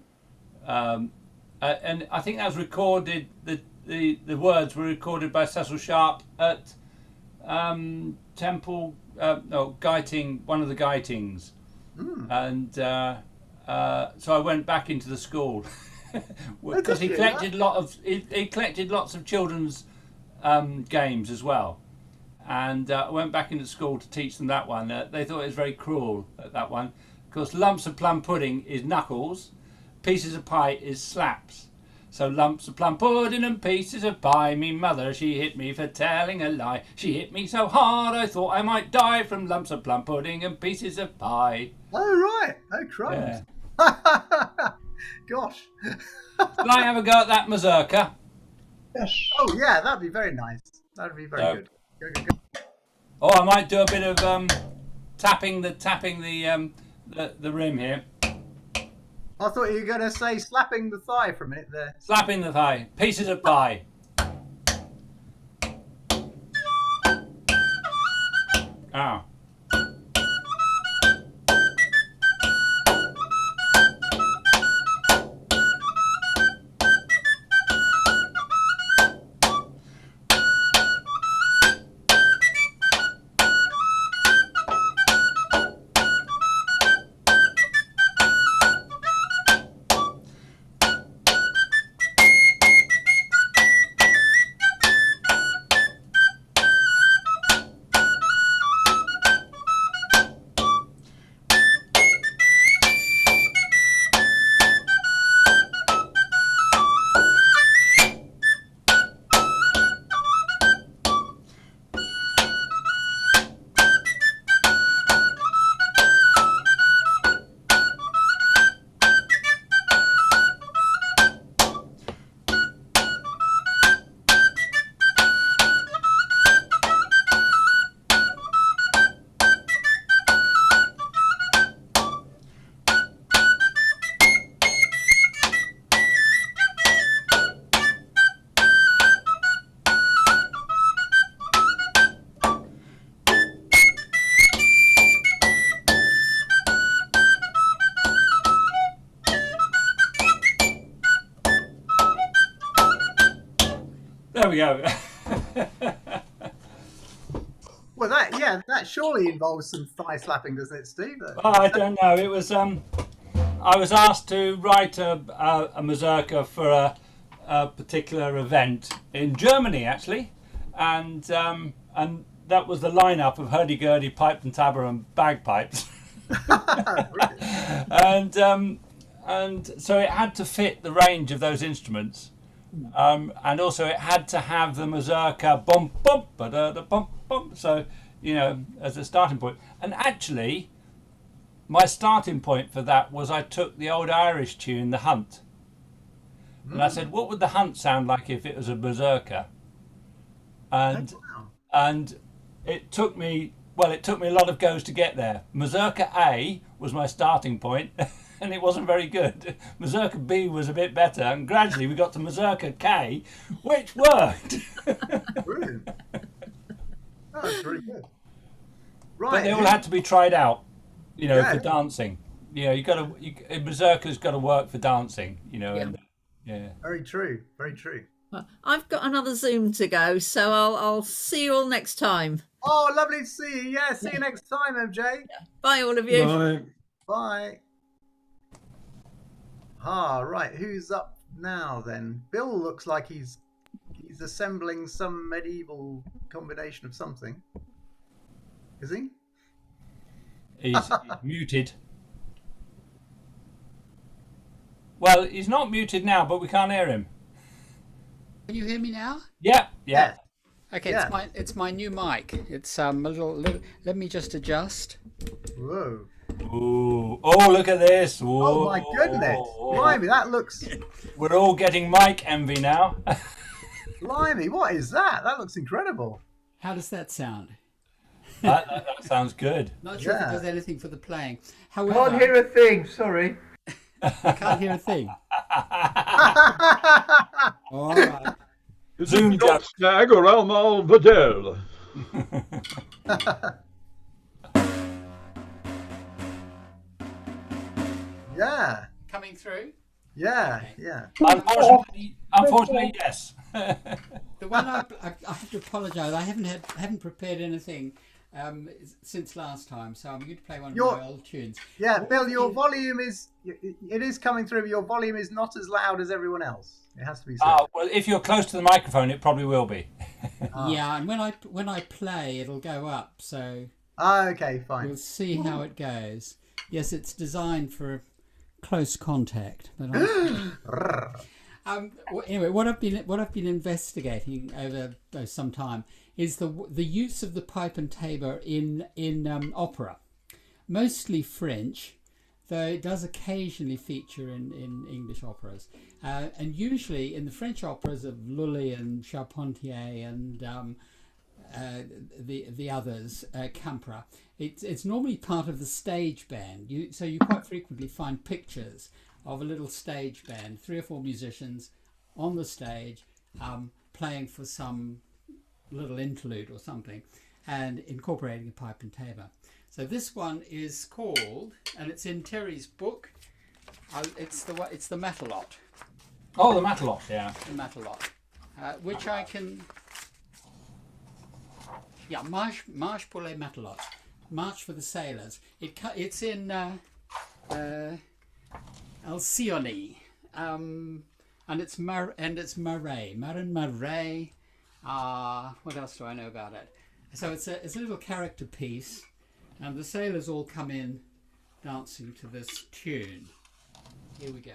I think that was recorded. The words were recorded by Cecil Sharp at Temple, Guyting, one of the Guytings, and so I went back into the school because he collected he collected lots of children's games as well, and I went back into school to teach them that one. They thought it was very cruel that one, because Lumps of Plum Pudding is knuckles, Pieces of Pie is slaps. So lumps of plum pudding and pieces of pie, me mother, she hit me for telling a lie. She hit me so hard I thought I might die from lumps of plum pudding and pieces of pie. Oh, right. Oh, crumbs. Yeah. Gosh. Shall I have a go at that mazurka? Yes. Oh, yeah, that'd be very nice. That'd be very good. Go. Or I might do a bit of tapping the rim here. I thought you were going to say slapping the thigh for a minute there. Slapping the thigh. Pieces of pie. Ah. go. Well, that surely involves some thigh slapping, doesn't it, Steve? Oh, I don't know. It was I was asked to write a mazurka for a particular event in Germany, actually, and that was the lineup of hurdy-gurdy, pipe and tabor and bagpipes, and so it had to fit the range of those instruments, and also it had to have the mazurka bump bump ba da da bump bump. So as a starting point, and actually. My starting point for that was I took the old Irish tune, The Hunt, and I said, what would the hunt sound like if it was a berserker? And it took me a lot of goes to get there. Mazurka A was my starting point, and it wasn't very good. Mazurka B was a bit better, and gradually we got to Mazurka K, which worked. Brilliant. Oh, that's really good. Right. But they all had to be tried out. For dancing, berserker's got to work for dancing, And, Very true. Very true. I've got another Zoom to go, so I'll see you all next time. Oh, lovely to see you. Yeah, see you next time, MJ. Bye, all of you. Bye. Bye. Right. Who's up now then? Bill looks like he's assembling some medieval combination of something. Is he? He's muted. Well, he's not muted now, but we can't hear him. Can you hear me now? Yeah. Okay, Yeah. it's my new mic. It's a little. Let me just adjust. Whoa. Ooh. Oh, look at this. Whoa. Oh my goodness. Blimey, that looks... We're all getting mic envy now. Blimey, what is that? That looks incredible. How does that sound? That sounds good. Not sure if it does anything for the playing. However, Can't hear a thing. Sorry. I can't hear a thing. All right. Zoom Not stag or Almal Vidal. Yeah. Coming through. Yeah. Okay. Yeah. Unfortunately, yes. The one I have to apologise. I haven't prepared anything since last time, so I'm going to play one of my old tunes. Yeah, Bill, your volume is coming through, but your volume is not as loud as everyone else. It has to be said. Well, if you're close to the microphone, it probably will be. Yeah, and when I play, it'll go up. So. Okay, fine. We'll see how it goes. Yes, it's designed for close contact. But anyway, what I've been investigating over some time is the use of the pipe and tabor in opera, mostly French, though it does occasionally feature in English operas, and usually in the French operas of Lully and Charpentier and the others, Campra. It's normally part of the stage band. So you quite frequently find pictures of a little stage band, 3 or 4 musicians on the stage, playing for some little interlude or something, and incorporating a pipe and tabor. So this one is called, and it's in Terry's book. It's the Matelot. Oh, the Matelot, yeah. The Matelot, which I can. Yeah, Marche pour les Matelots, March for the Sailors. It's in Alcyone, and it's Marais, Marin Marais. What else do I know about it? So it's a little character piece, and the sailors all come in dancing to this tune. Here we go.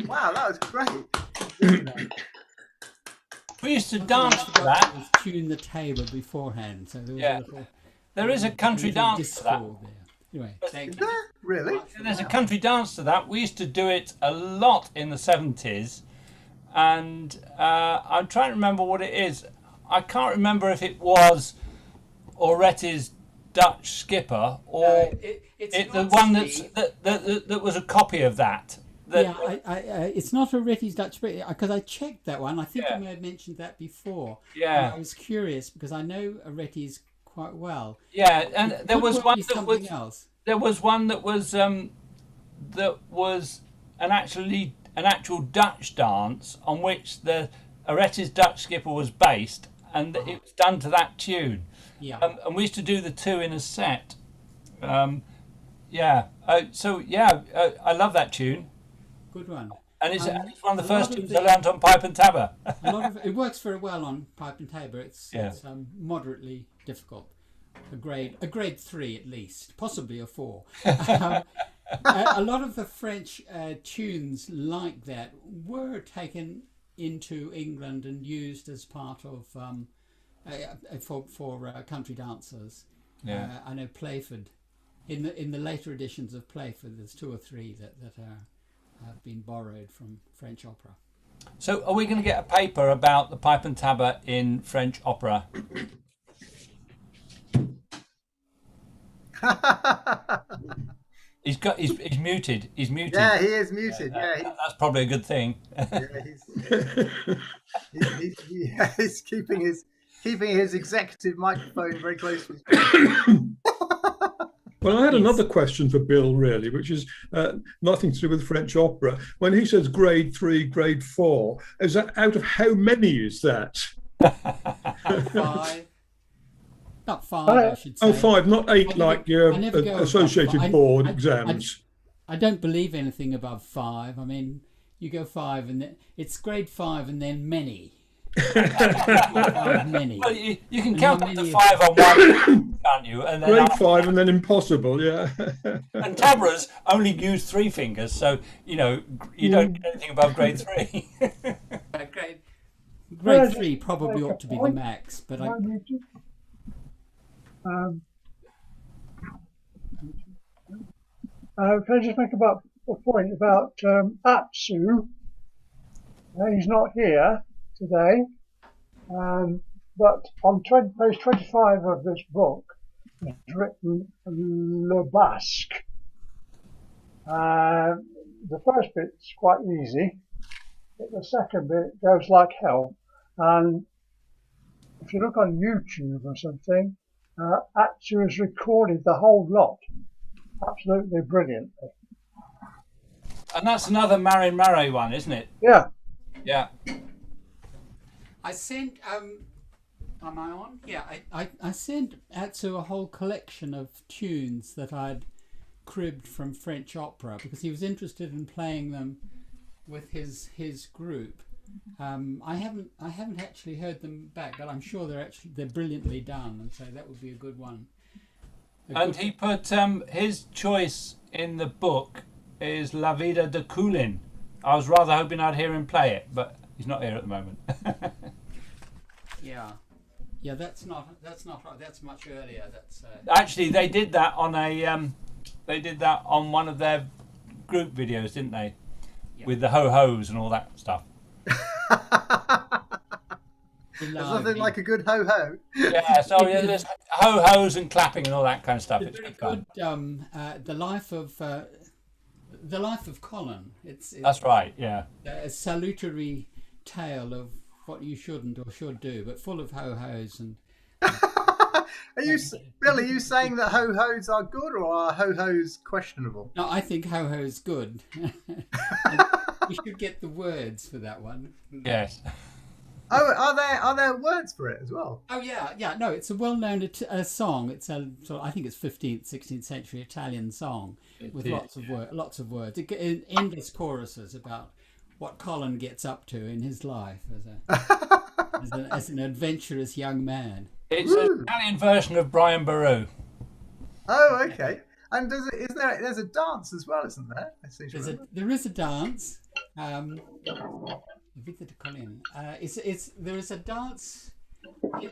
Wow, that was great. We used to dance to that. Was tune the table beforehand, so there was Yeah. a little. There is a country dance to that. Discord there. Anyway, thank Is you. there? Really? There's a country dance to that. We used to do it a lot in the 70s, and I'm trying to remember what it is. I can't remember if it was Oretti's Dutch Skipper or it's the not, one Steve. that was a copy of that. Yeah, it's not a Ritty's Dutch Brit because I checked that one. I think Yeah. I may have mentioned that before. Yeah. And I was curious because I know Ritty's quite well. Yeah, and It there could was well one be that something was else. there was one that was an actual Dutch dance on which the Oretti's Dutch Skipper was based, and it was done to that tune. Yeah. And we used to do the two in a set. Yeah. I love that tune. Good one. And it's one of the a first lot of tunes the- I learned on pipe and tabor. A lot of it works very well on pipe and tabor. It's Yeah. moderately difficult. A grade 3 at least, possibly a 4. A lot of the French tunes like that were taken into England and used as part of for country dancers. Yeah. I know Playford. In the later editions of Playford, there's 2 or 3 that have been borrowed from French opera. So are we going to get a paper about the pipe and tabor in French opera? He's muted. He's muted. Yeah, he is muted. Yeah, That's probably a good thing. he's keeping his executive microphone very close to his Well, I had another question for Bill, really, which is nothing to do with French opera. When he says grade 3, grade 4, is that out of how many is that? 5. Not 5, I should say. Oh, 5, not 8 like your I never go above associated 5. board exams. I don't believe anything above 5. I mean, you go 5 and then it's grade 5 and then many. 5 many. Well, you can And count how up to many- 5 on one, can't you? And then Grade 5 and then impossible, yeah. And taborers only use 3 fingers, so you don't get anything above grade 3. Grade 3 probably ought to be the max, but I. Can I just make a point about Atsu? He's not here today, but on page 25 of this book, it's written Le Basque. The first bit's quite easy, but the second bit goes like hell. And if you look on YouTube or something, Atsu has recorded the whole lot. Absolutely brilliant. And that's another Marin Mare one, isn't it? Yeah. Yeah. I sent. Am I on? Yeah, I sent Atsu a whole collection of tunes that I'd cribbed from French opera because he was interested in playing them with his group. I haven't actually heard them back, but I'm sure they're brilliantly done, and so that would be a good one. And he put his choice in the book is La Vida de Coulin. I was rather hoping I'd hear him play it, but he's not here at the moment. Yeah, that's not right. That's much earlier. That's Actually, they did that on one of their group videos, didn't they? Yeah. With the ho-hos and all that stuff. There's nothing like a good ho-ho. Yeah, so there's ho-hos and clapping and all that kind of stuff. It's good fun. The life of Colin. It's that's right. Yeah. A salutary tale of what you shouldn't or should do, but full of ho-hos and. Bill, are you saying that ho-hos are good or are ho-hos questionable? No, I think ho-ho's good. You should get the words for that one. Yes. Oh, are there words for it as well? Oh yeah. No, it's a well-known song. It's a sort of, I think it's 15th, 16th century Italian song with lots of words. Endless choruses about what Colin gets up to in his life as an adventurous young man. It's an Italian version of Brian Boru. Oh, okay. And there's a dance as well, isn't there? There is a dance. Vita de Colin. There is a dance.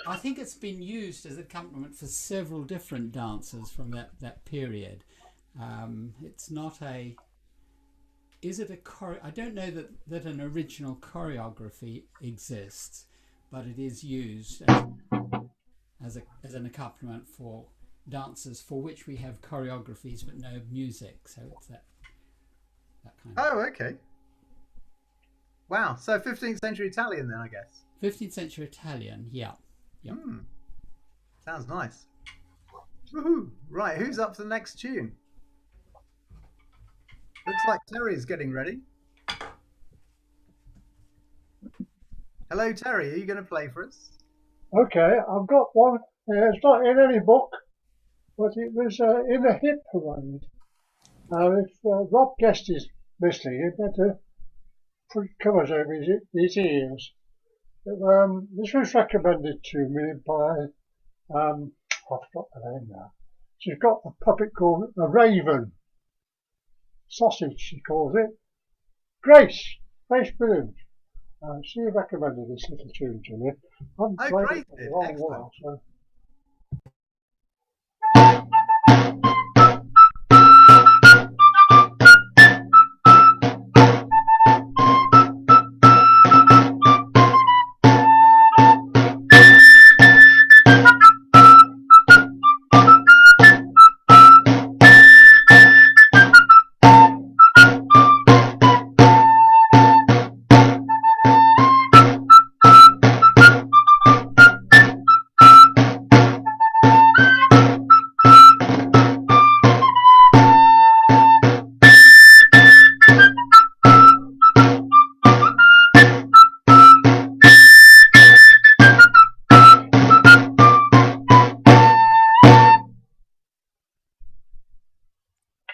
I think it's been used as accompaniment for several different dances from that period. It's not a. Is it a I don't know that an original choreography exists, but it is used as an accompaniment for dances for which we have choreographies but no music. So it's that kind of. Oh, okay. Wow. So 15th century Italian then, I guess. 15th century Italian, yeah. Yep. Sounds nice. Woohoo! Right, who's up for the next tune? Looks like Terry's getting ready. Hello, Terry. Are you going to play for us? Okay, I've got one. It's not in any book, but it was in a hit parade. If Rob Guest is listening, he'd better put covers over his ears. This was recommended to me by, I forgot the name now. She's got a puppet called a Raven. Sausage, she calls it. Grace Williams. She recommended this little tune to me. Oh, great. Excellent. While, so.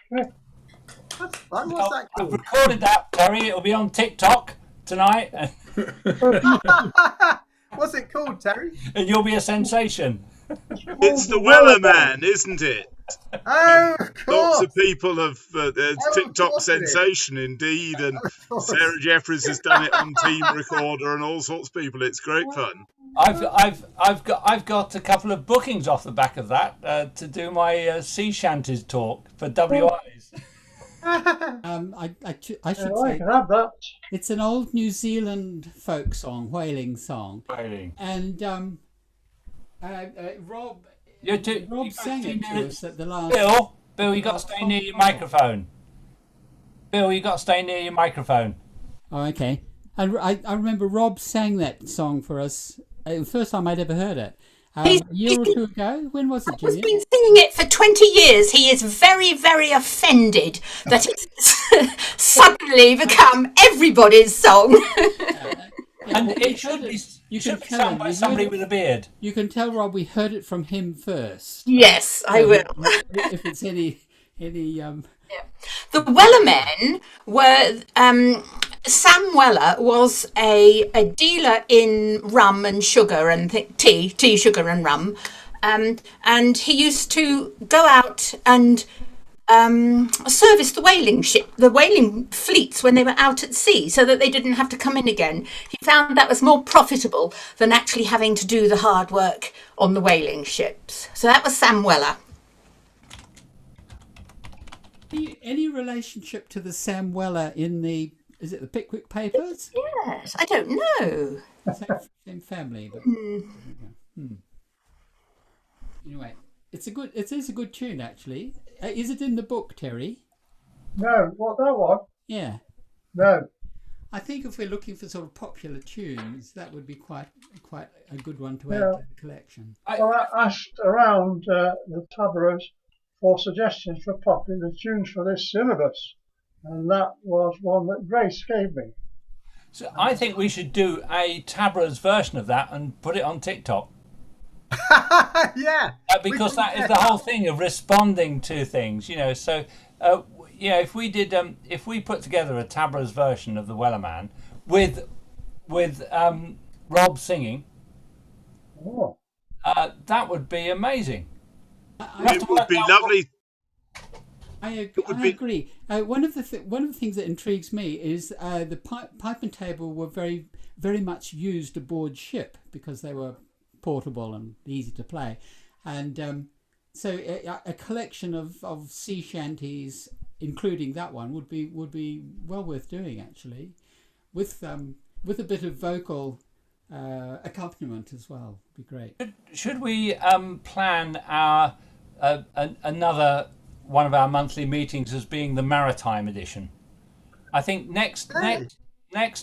What's that I've called? recorded that, Terry. It'll be on TikTok tonight, What's it called, Terry? and you'll be a sensation. It's the Weller Man, isn't it? Oh, of course. Lots of people have of TikTok course it is. sensation indeed, and course. Sarah Jeffries has done it on Team Recorder and all sorts of people. It's great fun. I've got a couple of bookings off the back of that to do my sea shanties talk for WIs. I should I say can have that. it's an old New Zealand folk song, whaling song, Whaling. and Rob You sang it to us at the last. Bill, you got to stay near your microphone. Bill, you got to stay near your microphone. Oh, okay. And I remember Rob sang that song for us. The first time I'd ever heard it. A year or two ago. When was it, He's Julia? been singing it for 20 years. He is very, very offended that it's suddenly become everybody's song. And it should be, You should can be tell sung him. by somebody with a beard. You can tell Rob we heard it from him first. Yes, I will. If it's any The Wellermen were Sam Weller was a dealer in rum and sugar and tea, sugar and rum, and he used to go out and service the whaling fleets when they were out at sea, so that they didn't have to come in again. He found that was more profitable than actually having to do the hard work on the ships. So that was Sam Weller. any relationship to the Sam Weller in the Pickwick Papers? Yes, I don't know. Same family, but anyway, it is a good tune actually. Is it in the book, Terry? No, what, that one? Yeah. No. I think if we're looking for sort of popular tunes, that would be quite a good one to add Yeah. to the collection. Well, I asked around the Taborers for suggestions for popular tunes for this syllabus, and that was one that Grace gave me. So I think we should do a Taborers version of that and put it on TikTok. Yeah. Because that is the whole thing of responding to things, So, if we put together a Taborers version of the Wellerman with Rob singing, that would be amazing. It would be lovely. I agree. One of the things that intrigues me is the pipe and table were very much used aboard ship because they were portable and easy to play, and so a collection of sea shanties, including that one, would be well worth doing actually, with a bit of vocal accompaniment as well. Would be great. Should we plan our another one of our monthly meetings as being the maritime edition? I think next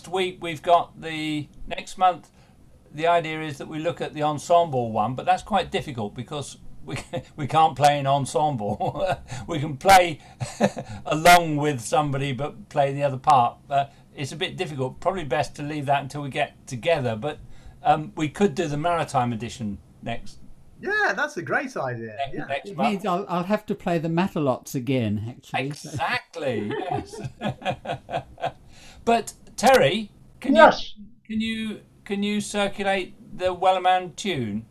week we've got next month. The idea is that we look at the ensemble one, but that's quite difficult because we can't play in ensemble. We can play along with somebody, but play the other part. It's a bit difficult. Probably best to leave that until we get together. But we could do the maritime edition next. Yeah, that's a great idea. Next It month. means I'll have to play the Matalots again, actually. Exactly. Yes. But Terry, can you circulate the Wellerman tune?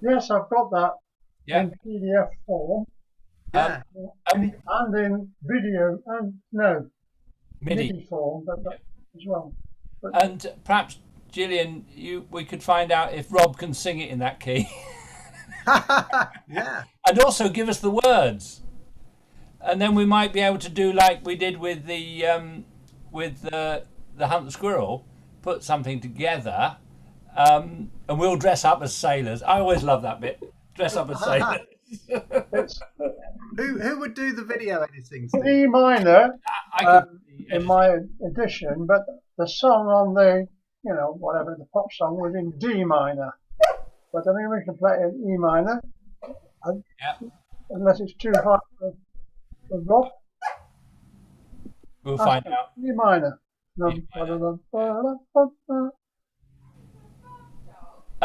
Yes, I've got that Yeah. in PDF form Yeah. and in video and MIDI. form, but that as well. But And perhaps Gillian, we could find out if Rob can sing it in that key. Yeah. And also give us the words, and then we might be able to do like we did with the Hunt the Squirrel, put something together, and we'll dress up as sailors. I always love that bit. Dress up as sailors. it's Who would do the video editing? in Steve? E minor I could in my edition, but the song on the whatever the pop song was in D minor. But I mean, we can play it in E minor, unless it's too high for Rob. We'll find out. E minor. I've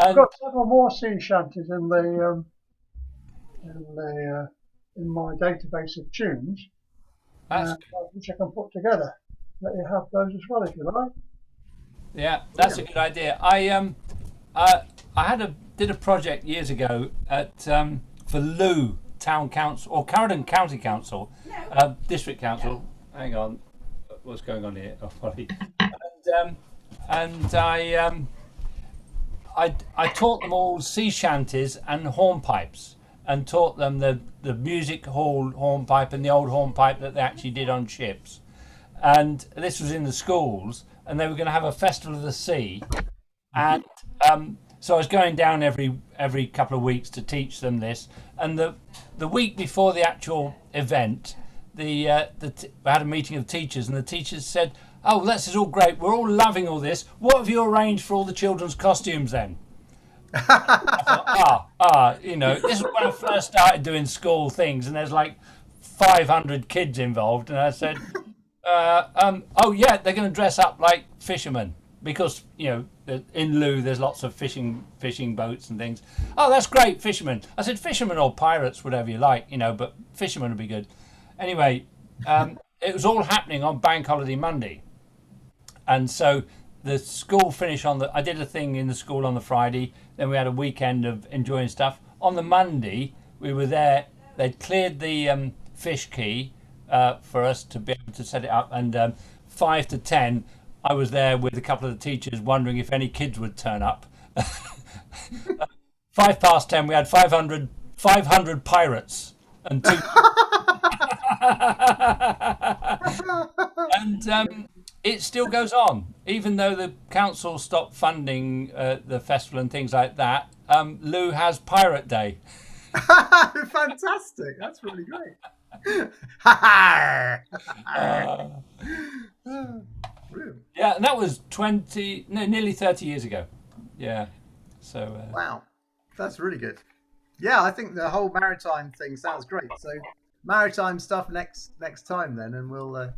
And got several more sea shanties in my database of tunes, that's which I can put together. Let you have those as well if you like. Yeah, that's a good idea. I did a project years ago at for Lou Town Council or Carradon County Council, District Council. Hang on, what's going on here? Oh, sorry. And I taught them all sea shanties and hornpipes, and taught them the music hall hornpipe and the old hornpipe that they actually did on ships. And this was in the schools, and they were going to have a festival of the sea, and so I was going down every couple of weeks to teach them this. And the week before the actual event, we had a meeting of the teachers, and the teachers said, "Oh, this is all great. We're all loving all this. What have you arranged for all the children's costumes then?" I thought, this is when I first started doing school things, and there's like 500 kids involved, and I said, "Oh yeah, they're going to dress up like fishermen." Because in Lou there's lots of fishing boats and things. Oh, that's great, fishermen. I said fishermen or pirates, whatever you like, but fishermen would be good. Anyway, it was all happening on Bank Holiday Monday, and so the school finished I did a thing in the school on the Friday. Then we had a weekend of enjoying stuff. On the Monday we were there. They'd cleared the fish quay for us to be able to set it up, and 5 to 10. I was there with a couple of the teachers wondering if any kids would turn up. 5 past 10, we had 500 pirates and two. And it still goes on, even though the council stopped funding the festival and things like that. Lou has Pirate Day. Fantastic! That's really great. Brilliant. Yeah, and that was nearly 30 years ago. Yeah, so Wow, that's really good. Yeah, I think the whole maritime thing sounds great. So maritime stuff next time then, and we'll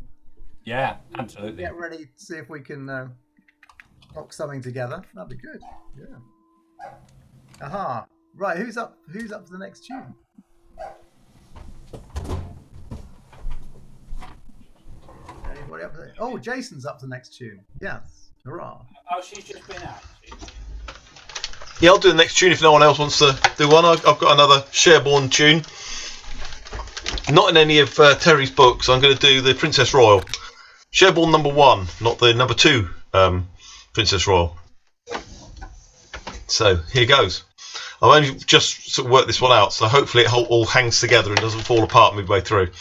yeah, absolutely get ready to see if we can knock something together. That'd be good. Yeah. Aha. Right, who's up for the next tune? Anybody up there? Oh, Jason's up to the next tune. Yes. Hurrah. Oh, she's just been out. Yeah, I'll do the next tune if no one else wants to do one. I've got another Sherborne tune. not in any of Terry's books. I'm going to do the Princess Royal. Sherborne number 1, not the number 2 Princess Royal. So here goes. I've only just sort of worked this one out, so hopefully it all hangs together and doesn't fall apart midway through.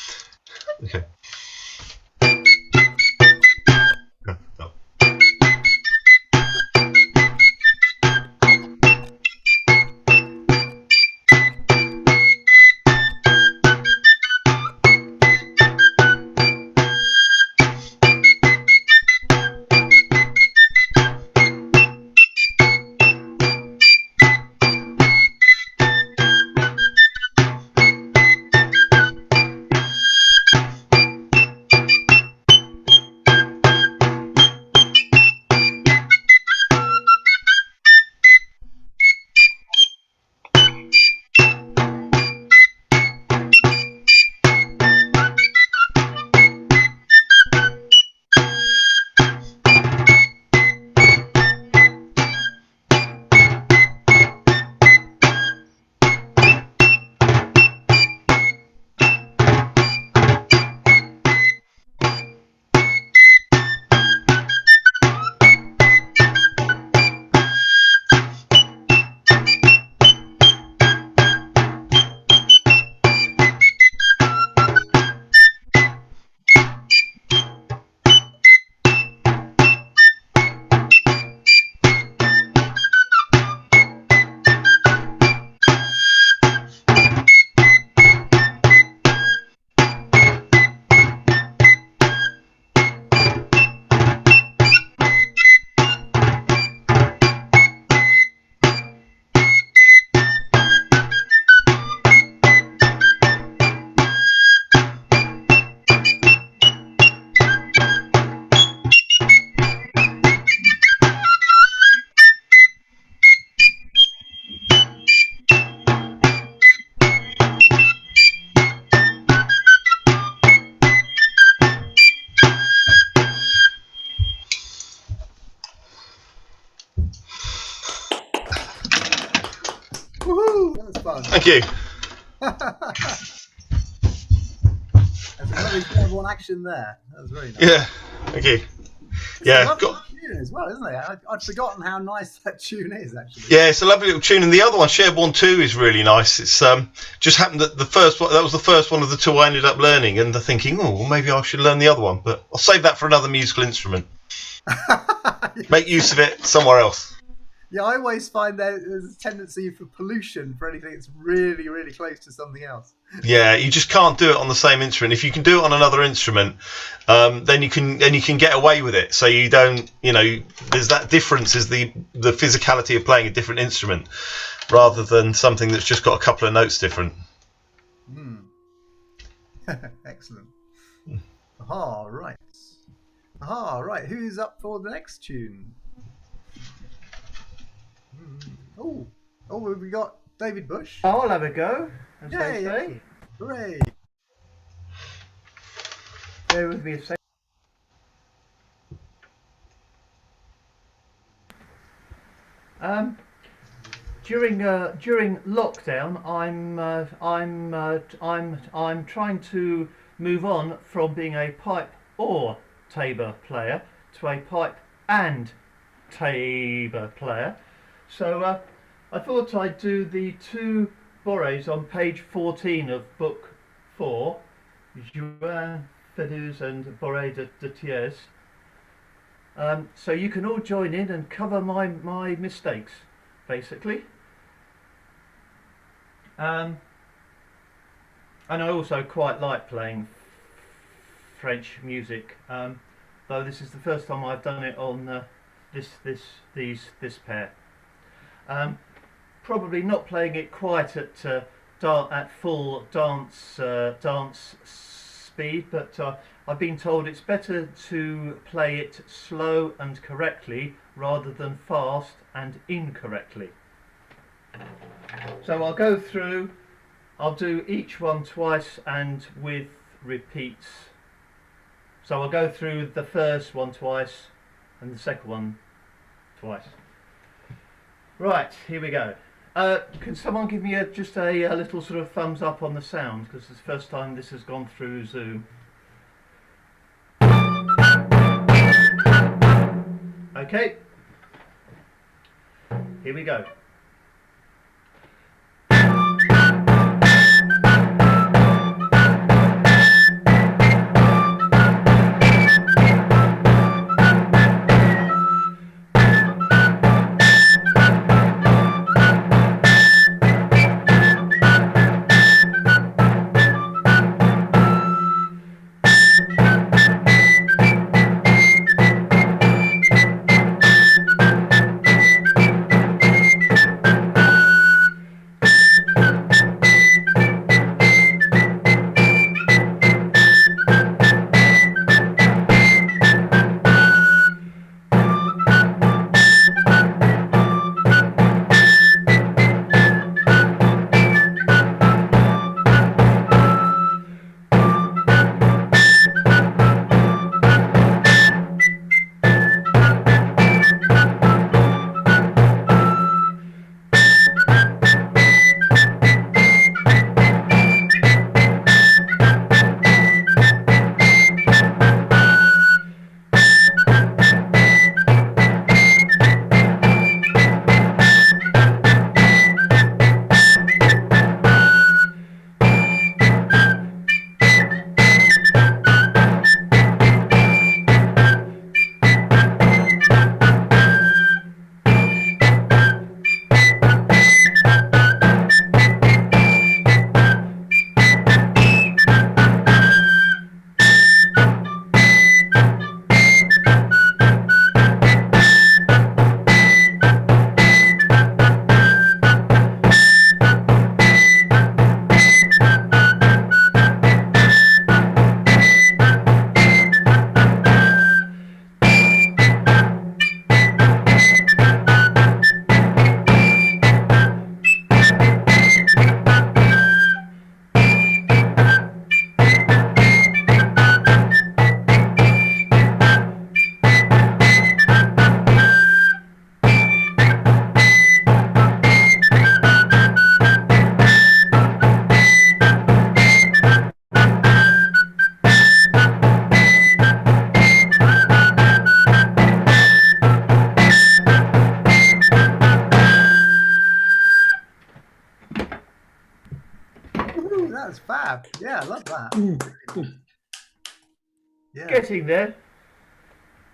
Okay. Woohoo! That was fun. Thank you. There's a lovely Sherborne action there. That was very nice. Yeah, thank you. It's Yeah, a lovely tune as well, isn't it? I'd forgotten how nice that tune is, actually. yeah, it's a lovely little tune, and the other one, Sherborne 2, is really nice. It's just happened that the first one, that was the first one of the two I ended up learning, and I'm thinking, oh, well, maybe I should learn the other one, but I'll save that for another musical instrument. Make use of it somewhere else. Yeah, I always find there's a tendency for pollution for anything that's really, really close to something else. Yeah, you just can't do it on the same instrument. If you can do it on another instrument, then you can get away with it. So you don't, there's that difference is the physicality of playing a different instrument rather than something that's just got a couple of notes different. Excellent. All right. Who's up for the next tune? Oh, we got David Bush. I'll have a go. Yay! Hooray! Bear with me a second. During lockdown, I'm trying to move on from being a pipe or tabor player to a pipe and tabor player. So I thought I'd do the two borets on page 14 of book 4, Juin Fedus and Boré de Thiers. So you can all join in and cover my mistakes, basically. And I also quite like playing French music, though this is the first time I've done it on this pair. Probably not playing it quite at full dance speed, but I've been told it's better to play it slow and correctly rather than fast and incorrectly. So I'll go through, I'll do each one twice and with repeats. So I'll go through the first one twice and the second one twice. Right, here we go. Can someone give me just a little sort of thumbs up on the sound? Because it's the first time this has gone through Zoom. Okay. Here we go. Ooh, that was fab. Yeah, I love that. Yeah. Getting there.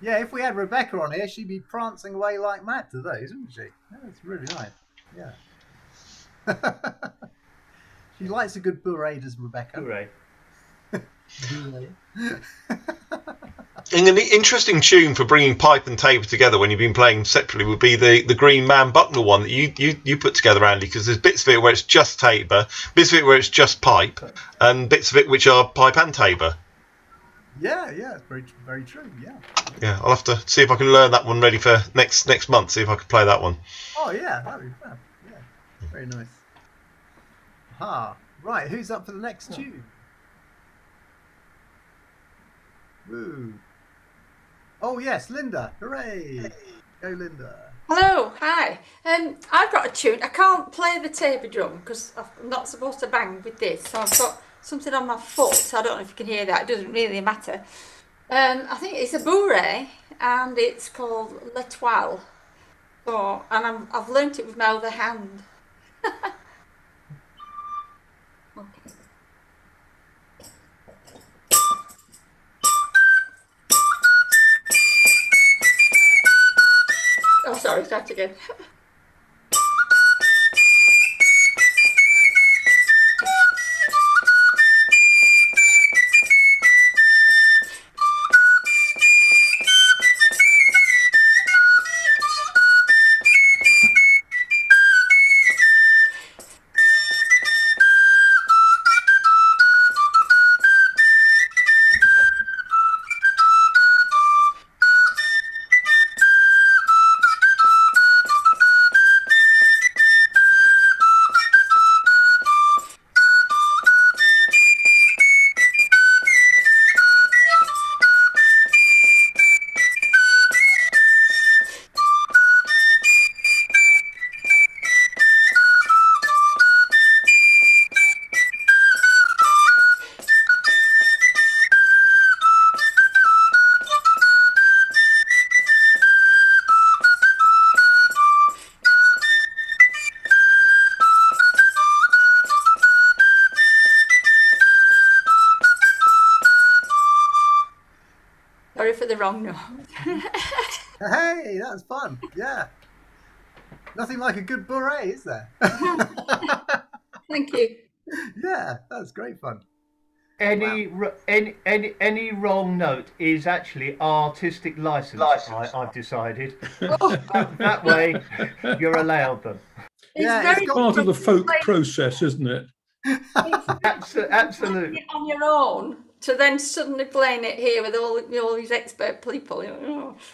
Yeah, if we had Rebecca on here, she'd be prancing away like mad to those, wouldn't she? That's really nice. Yeah. She likes a good bourrée, does Rebecca? Bourrée. An interesting tune for bringing pipe and tabor together when you've been playing separately would be the Green Man Bucknell one that you put together, Andy, because there's bits of it where it's just tabor, bits of it where it's just pipe, and bits of it which are pipe and tabor. Yeah, it's very, very true. Yeah. Yeah, I'll have to see if I can learn that one ready for next month. See if I can play that one. Oh yeah, that'd be fab. Yeah, very nice. Right, who's up for the next tune? Woo. Oh yes, Linda! Hooray! Go, Linda. Hello, hi. I've got a tune. I can't play the tabor drum because I'm not supposed to bang with this, so I've got something on my foot. So I don't know if you can hear that. It doesn't really matter. I think it's a bourrée and it's called L'Etoile. So, and I've learnt it with my other hand. Okay. Oh, sorry, start again. Sorry for the wrong note. Hey, that's fun. Yeah. Nothing like a good beret, is there? Thank you. Yeah, that's great fun. Any wrong note is actually artistic license. I've decided. That way, you're allowed them. Yeah, It's part of the folk process, isn't it? Absolutely. On your own to then suddenly playing it here with all these expert people.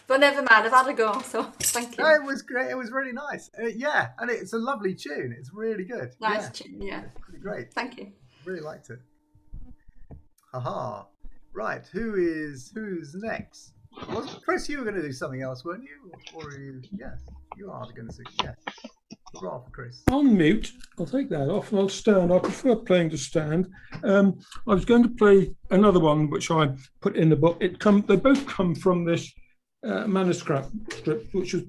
But never mind, I've had a go, so thank you. No, it was great. It was really nice. Yeah, and it's a lovely tune. It's really good. Nice tune, yeah. It's really great. Thank you. Really liked it. Haha. Right, who's next? Chris, you were going to do something else, weren't you? Or are you? Yes, you are going to sing. Yes. Rob, Chris. On mute. I'll take that off and I'll stand. I prefer playing to stand. I was going to play another one which I put in the book. They both come from this manuscript, which was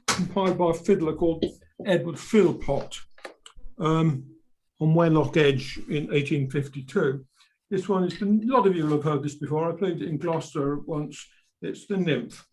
compiled by a fiddler called Edward Philpott on Wenlock Edge in 1852. This one is, a lot of you will have heard this before. I played it in Gloucester once. It's The Nymph.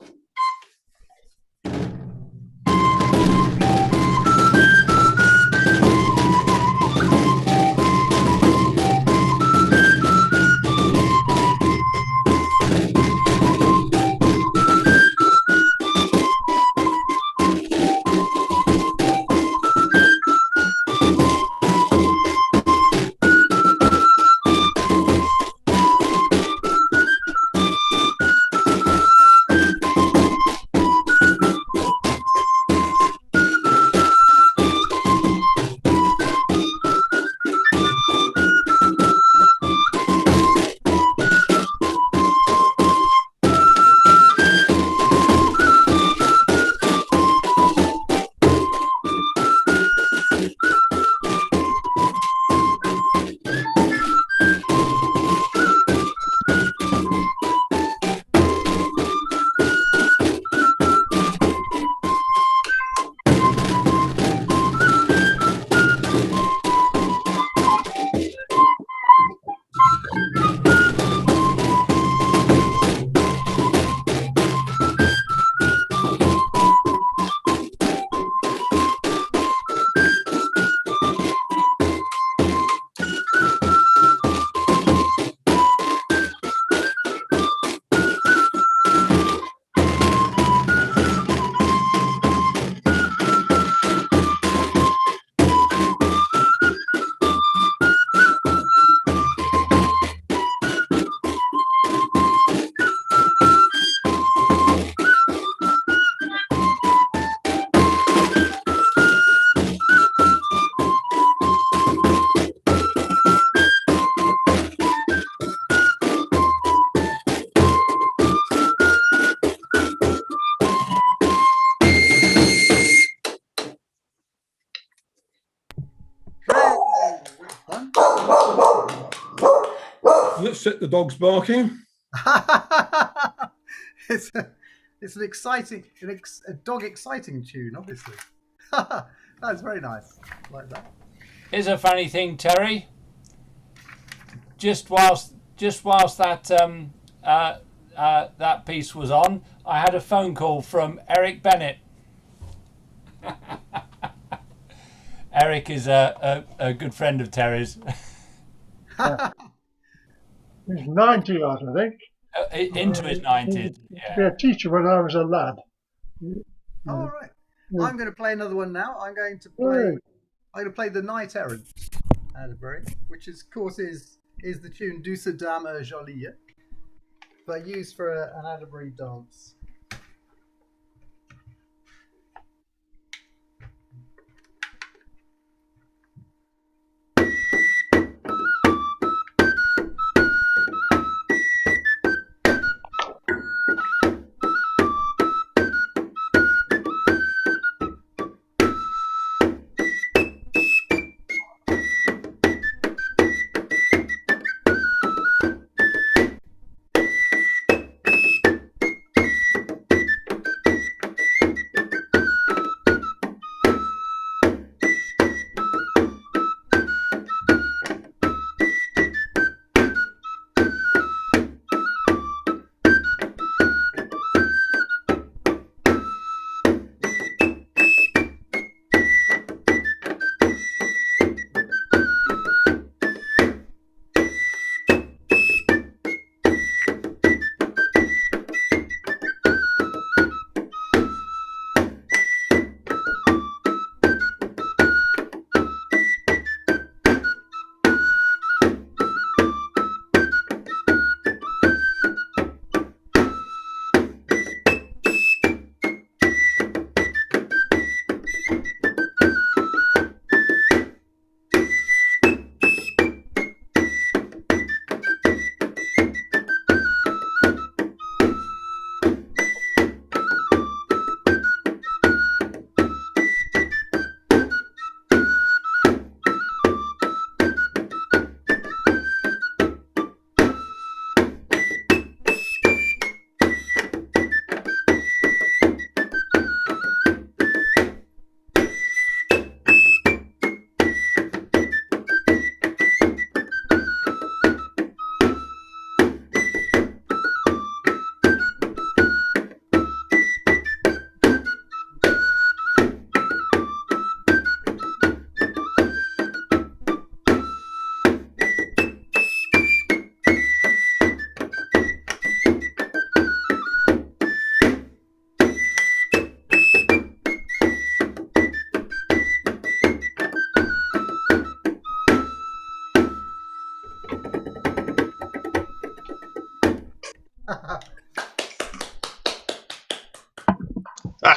Let's set the dogs barking. It's an exciting, a dog exciting tune, obviously. That's very nice. I like that. Here's a funny thing, Terry. Just whilst that that piece was on, I had a phone call from Eric Bennett. Eric is a good friend of Terry's. He's 90 odd, I think. Into his 90s. He used to be a teacher when I was a lad. All right. Yeah. I'm going to play another one now. I'm going to play The Knight Errant, Atterbury, which is, of course is the tune Douce Dame Jolie, but used for an Atterbury dance.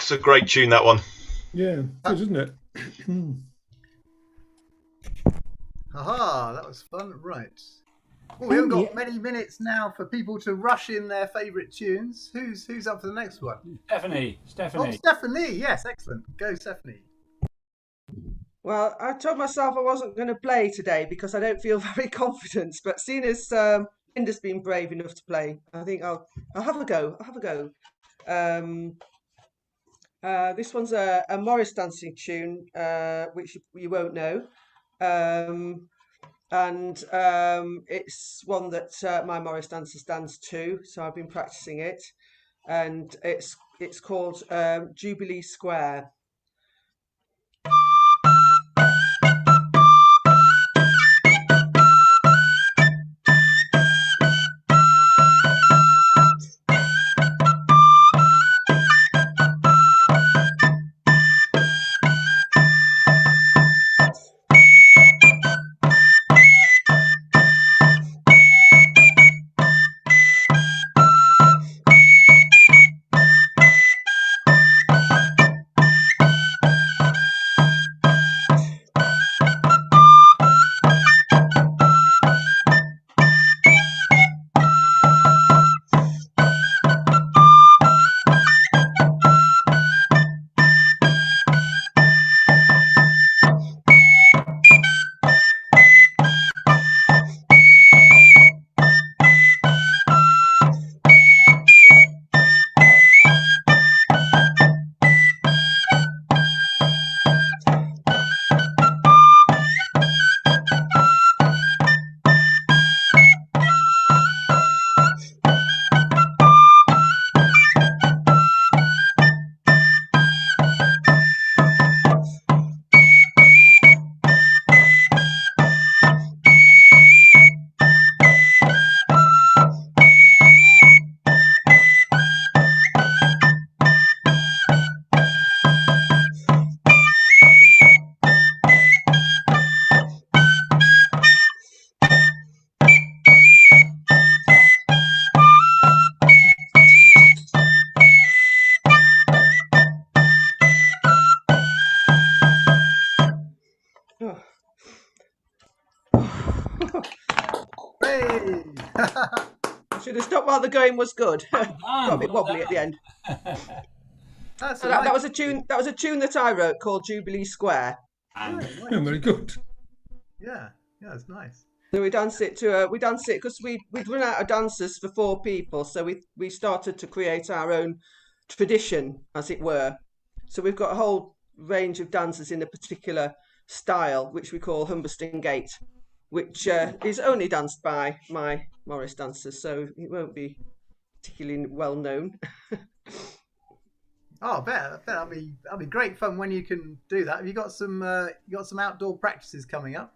That's a great tune, that one. Yeah, good, isn't it? Haha, that was fun. Right. Well, we haven't got many minutes now for people to rush in their favourite tunes. Who's up for the next one? Stephanie. Oh, Stephanie. Yes, excellent. Go, Stephanie. Well, I told myself I wasn't going to play today because I don't feel very confident. But seeing as Linda's been brave enough to play, I think I'll have a go. I'll have a go. This one's a Morris dancing tune, which you won't know. And it's one that my Morris dancers dance to, so I've been practicing it. And it's called Jubilee Square. Hey! I should have stopped while the going was good. Got a bit wobbly at the end. That was a tune. That was a tune that I wrote called Jubilee Square. Very good. Yeah, it's nice. So we dance it because we'd run out of dancers for 4 people, so we started to create our own tradition, as it were. So we've got a whole range of dancers in a particular style, which we call Humberston Gate, which is only danced by my Morris dancers, so it won't be particularly well known. Oh, I bet that'll be great fun when you can do that. Have you got some outdoor practices coming up?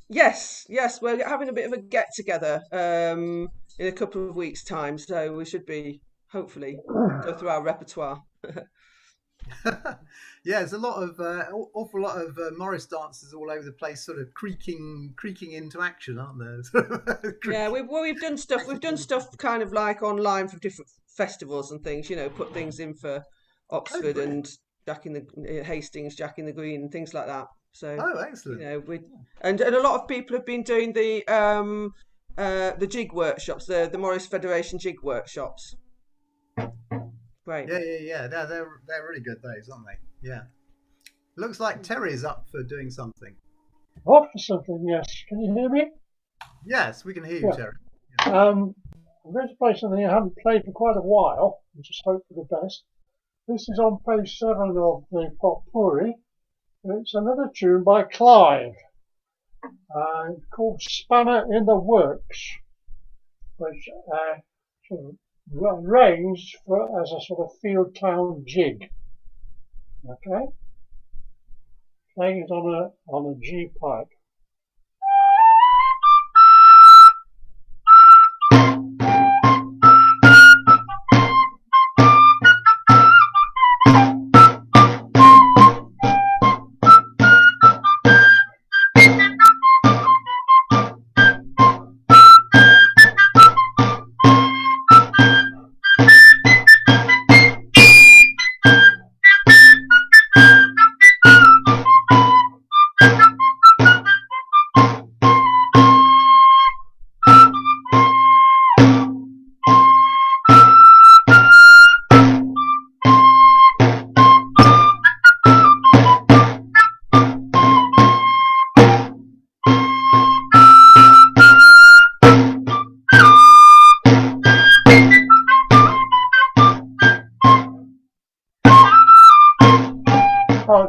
Yes, we're having a bit of a get together in a couple of weeks' time, so we should be hopefully go through our repertoire. Yeah, there's a lot of awful lot of Morris dancers all over the place, sort of creaking into action, aren't there? Yeah, we've done stuff. We've done stuff kind of like online for different festivals and things. Put things in for Oxford and Hastings, Jack in the Green, and things like that. So, excellent. And a lot of people have been doing the jig workshops, the Morris Federation jig workshops. Great. Yeah. They're really good, those, aren't they? Yeah. Looks like Terry's up for doing something. Up for something, yes. Can you hear me? Yes, we can hear you, Terry. Yeah. I'm going to play something I haven't played for quite a while, and just hope for the best. This is on page 7 of the Potpourri. It's another tune by Clive, called Spanner in the Works, which sort of arranged as a sort of field town jig. Okay, playing it on a G pipe.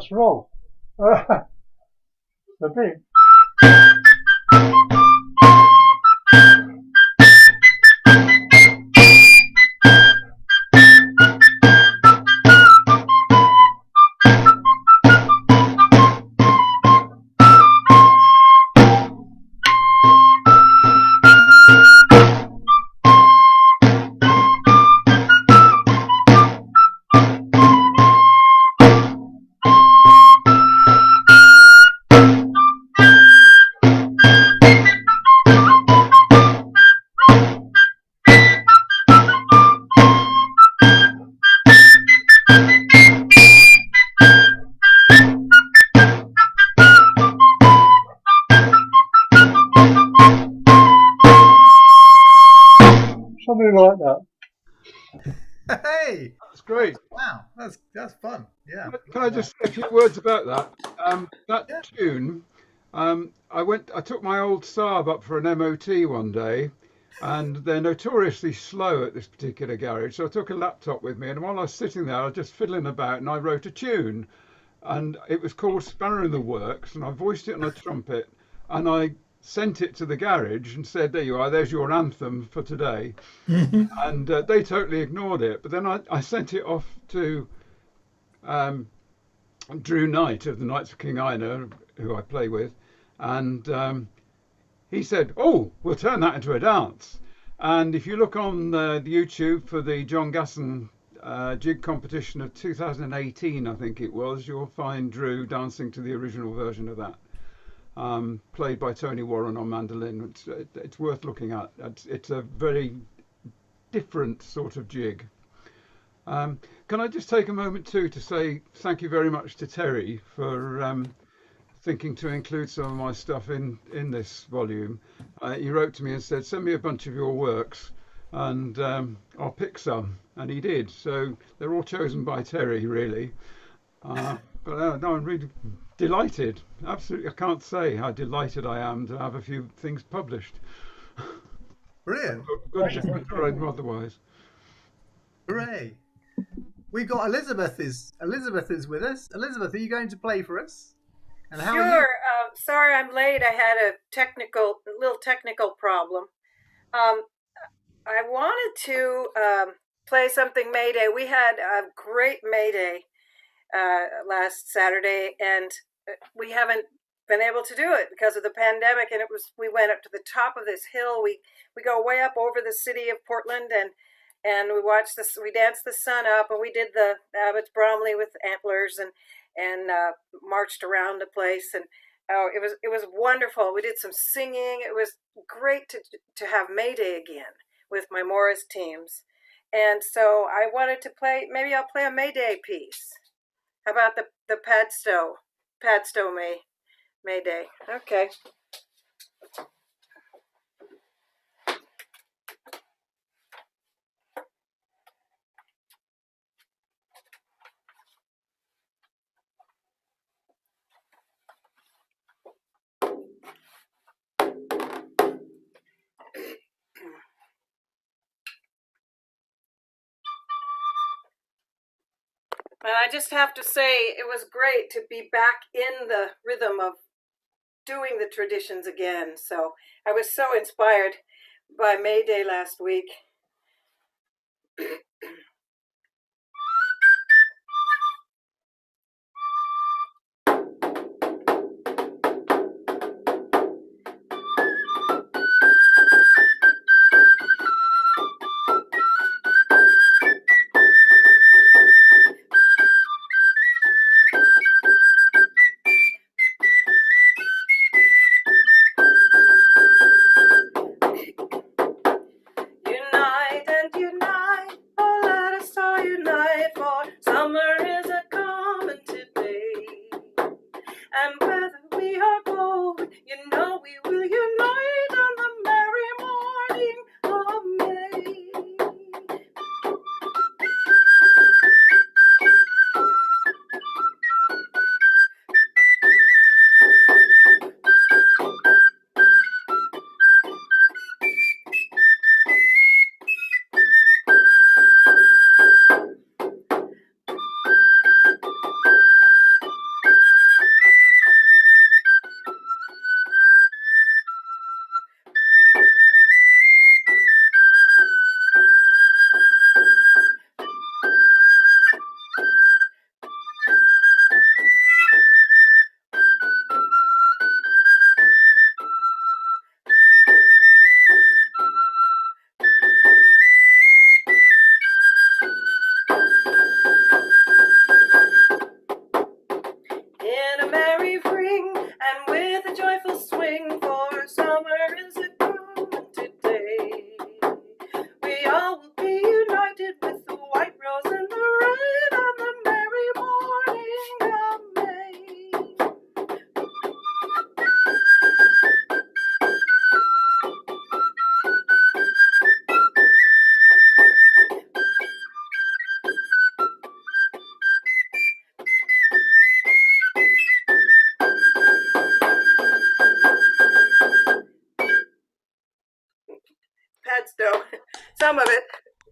that's wrong. The beat. Something like that. Hey, That's great. wow, that's fun. Yeah. Can I just say a few words about that? That tune, I took my old Saab up for an MOT one day, and they're notoriously slow at this particular garage. So I took a laptop with me, and while I was sitting there, I was just fiddling about, and I wrote a tune, and it was called Spanner in the Works, and I voiced it on a trumpet, and I sent it to the garage and said, "There you are. There's your anthem for today." And they totally ignored it. But then I sent it off to Drew Knight of the Knights of King Ina, who I play with, and he said, "Oh, we'll turn that into a dance." And if you look on the YouTube for the John Gasson jig competition of 2018, I think it was, you'll find Drew dancing to the original version of that, played by Tony Warren on mandolin. It's worth looking at. It's a very different sort of jig. Can I just take a moment too to say thank you very much to Terry for thinking to include some of my stuff in this volume. He wrote to me and said, "Send me a bunch of your works and I'll pick some," and he did. So they're all chosen by Terry, really. But no, I'm really delighted. Absolutely, I can't say how delighted I am to have a few things published. Brilliant. Good otherwise. Hooray. We've got Elizabeth is with us. Elizabeth, are you going to play for us? And how sure. are you? Sorry I'm late. I had a little technical problem. I wanted to play something May Day. We had a great May Day last Saturday, and we haven't been able to do it because of the pandemic. And we went up to the top of this hill. We go way up over the city of Portland, and we watched this. We danced the sun up, and we did the Abbott's Bromley with antlers, and marched around the place. And it was wonderful. We did some singing. It was great to have May Day again with my Morris teams. And so I wanted to play. Maybe I'll play a May Day piece. How about the Padstow May Day? Okay. And I just have to say, it was great to be back in the rhythm of doing the traditions again. So I was so inspired by May Day last week. Unite and unite.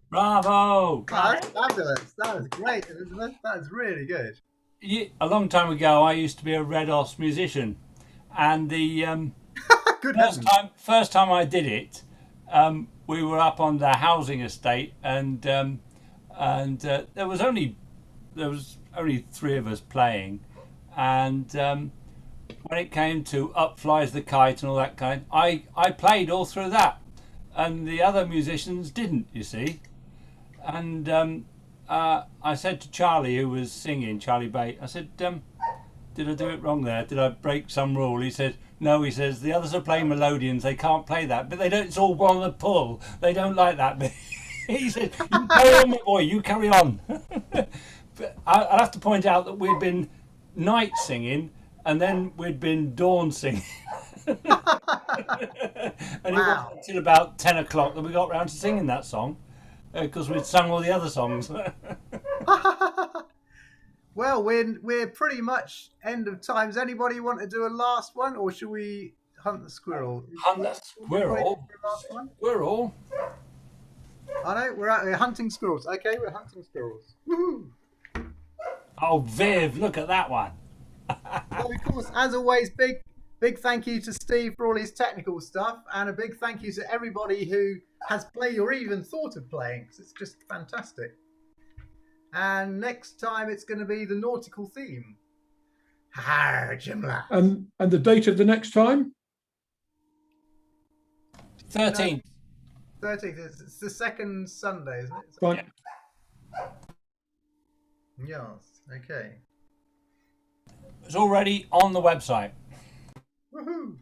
Bravo! Oh, that's fabulous. That was great, Elizabeth. That was really good. A long time ago, I used to be a Red Os musician, and the Good first time I did it, we were up on the housing estate, and there was only three of us playing, and when it came to Up Flies the Kite and all that kind, I played all through that, and the other musicians didn't. You see, and I said to Charlie, who was singing, Charlie Bate, I said, did I do it wrong there? Did I break some rule? He said, no, he says, the others are playing melodians, they can't play that, but they don't, it's all one on the pull. They don't like that bit. He said, you carry on, my boy, you carry on. But I'll have to point out that we'd been night singing, and then we'd been dawn singing. And it wasn't until about 10 o'clock that we got round to singing that song. Because we'd sung all the other songs. Well, we're pretty much end of time. Does anybody want to do a last one, or should we hunt the squirrel? Hunt the squirrel? Squirrel? I know, we're hunting squirrels. Okay, we're hunting squirrels. Woohoo! Oh, Viv, look at that one. Well, of course, as always, big thank you to Steve for all his technical stuff, and a big thank you to everybody who has played or even thought of playing, because it's just fantastic. And next time it's going to be the nautical theme. Ha, Jimla. And the date of the next time? 13th. 13th. It's the second Sunday, isn't it? Fine. Yes. Okay. It's already on the website. Woohoo!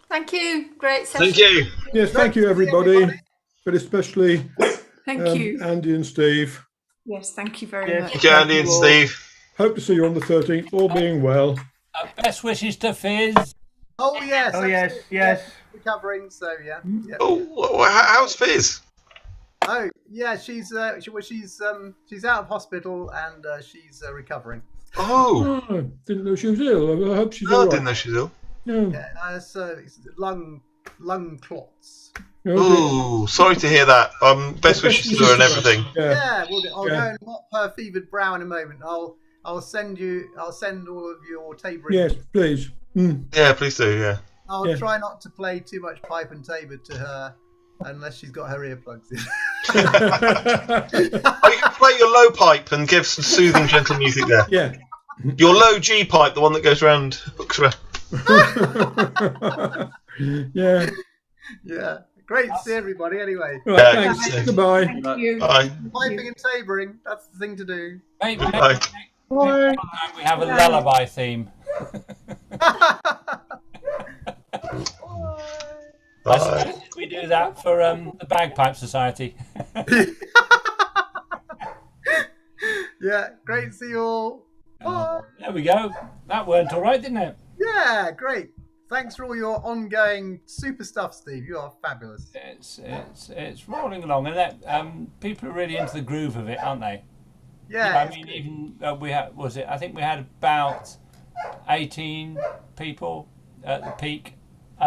Thank you. Great session. Thank you. Yes, thank you, everybody, but especially Thank you. Andy and Steve. Yes, thank you very much. Thank you, Andy and Steve. Hope to see you on the 13th, all being well. Best wishes to Fizz. Oh yes. Oh yes, yes. Recovering. So yeah. Yeah. Oh, how's Fizz? Oh yeah, she's out of hospital and she's recovering. Oh. Didn't know she was ill. I hope she's No, all I right. didn't know she was ill. No. Yeah, so it's lung clots. Oh, sorry to hear that. Best wishes to her and everything. Yeah, I'll go and mop her fevered brow in a moment. I'll send all of your Taborers. Yes, please. Yeah, please do. Yeah. I'll try not to play too much pipe and tabor to her, unless she's got her earplugs in. Oh, you can play your low pipe and give some soothing, gentle music there. Yeah. Your low G pipe, the one that goes round, hooks around. Yeah. Yeah. Great to see everybody anyway. Right, Yeah, thanks. good to see you. Goodbye. Thank you. Bye. Piping and tabering, that's the thing to do. Maybe Bye. next time we have a lullaby theme. I Bye. suggest we do that for the Bagpipe Society. Yeah, great to see you all. Bye. There we go. That worked all right, didn't it? Yeah, great. Thanks for all your ongoing super stuff, Steve. You are fabulous. It's rolling along, and that people are really into the groove of it, aren't they? Yeah. I mean, even we had I think we had about 18 people at the peak,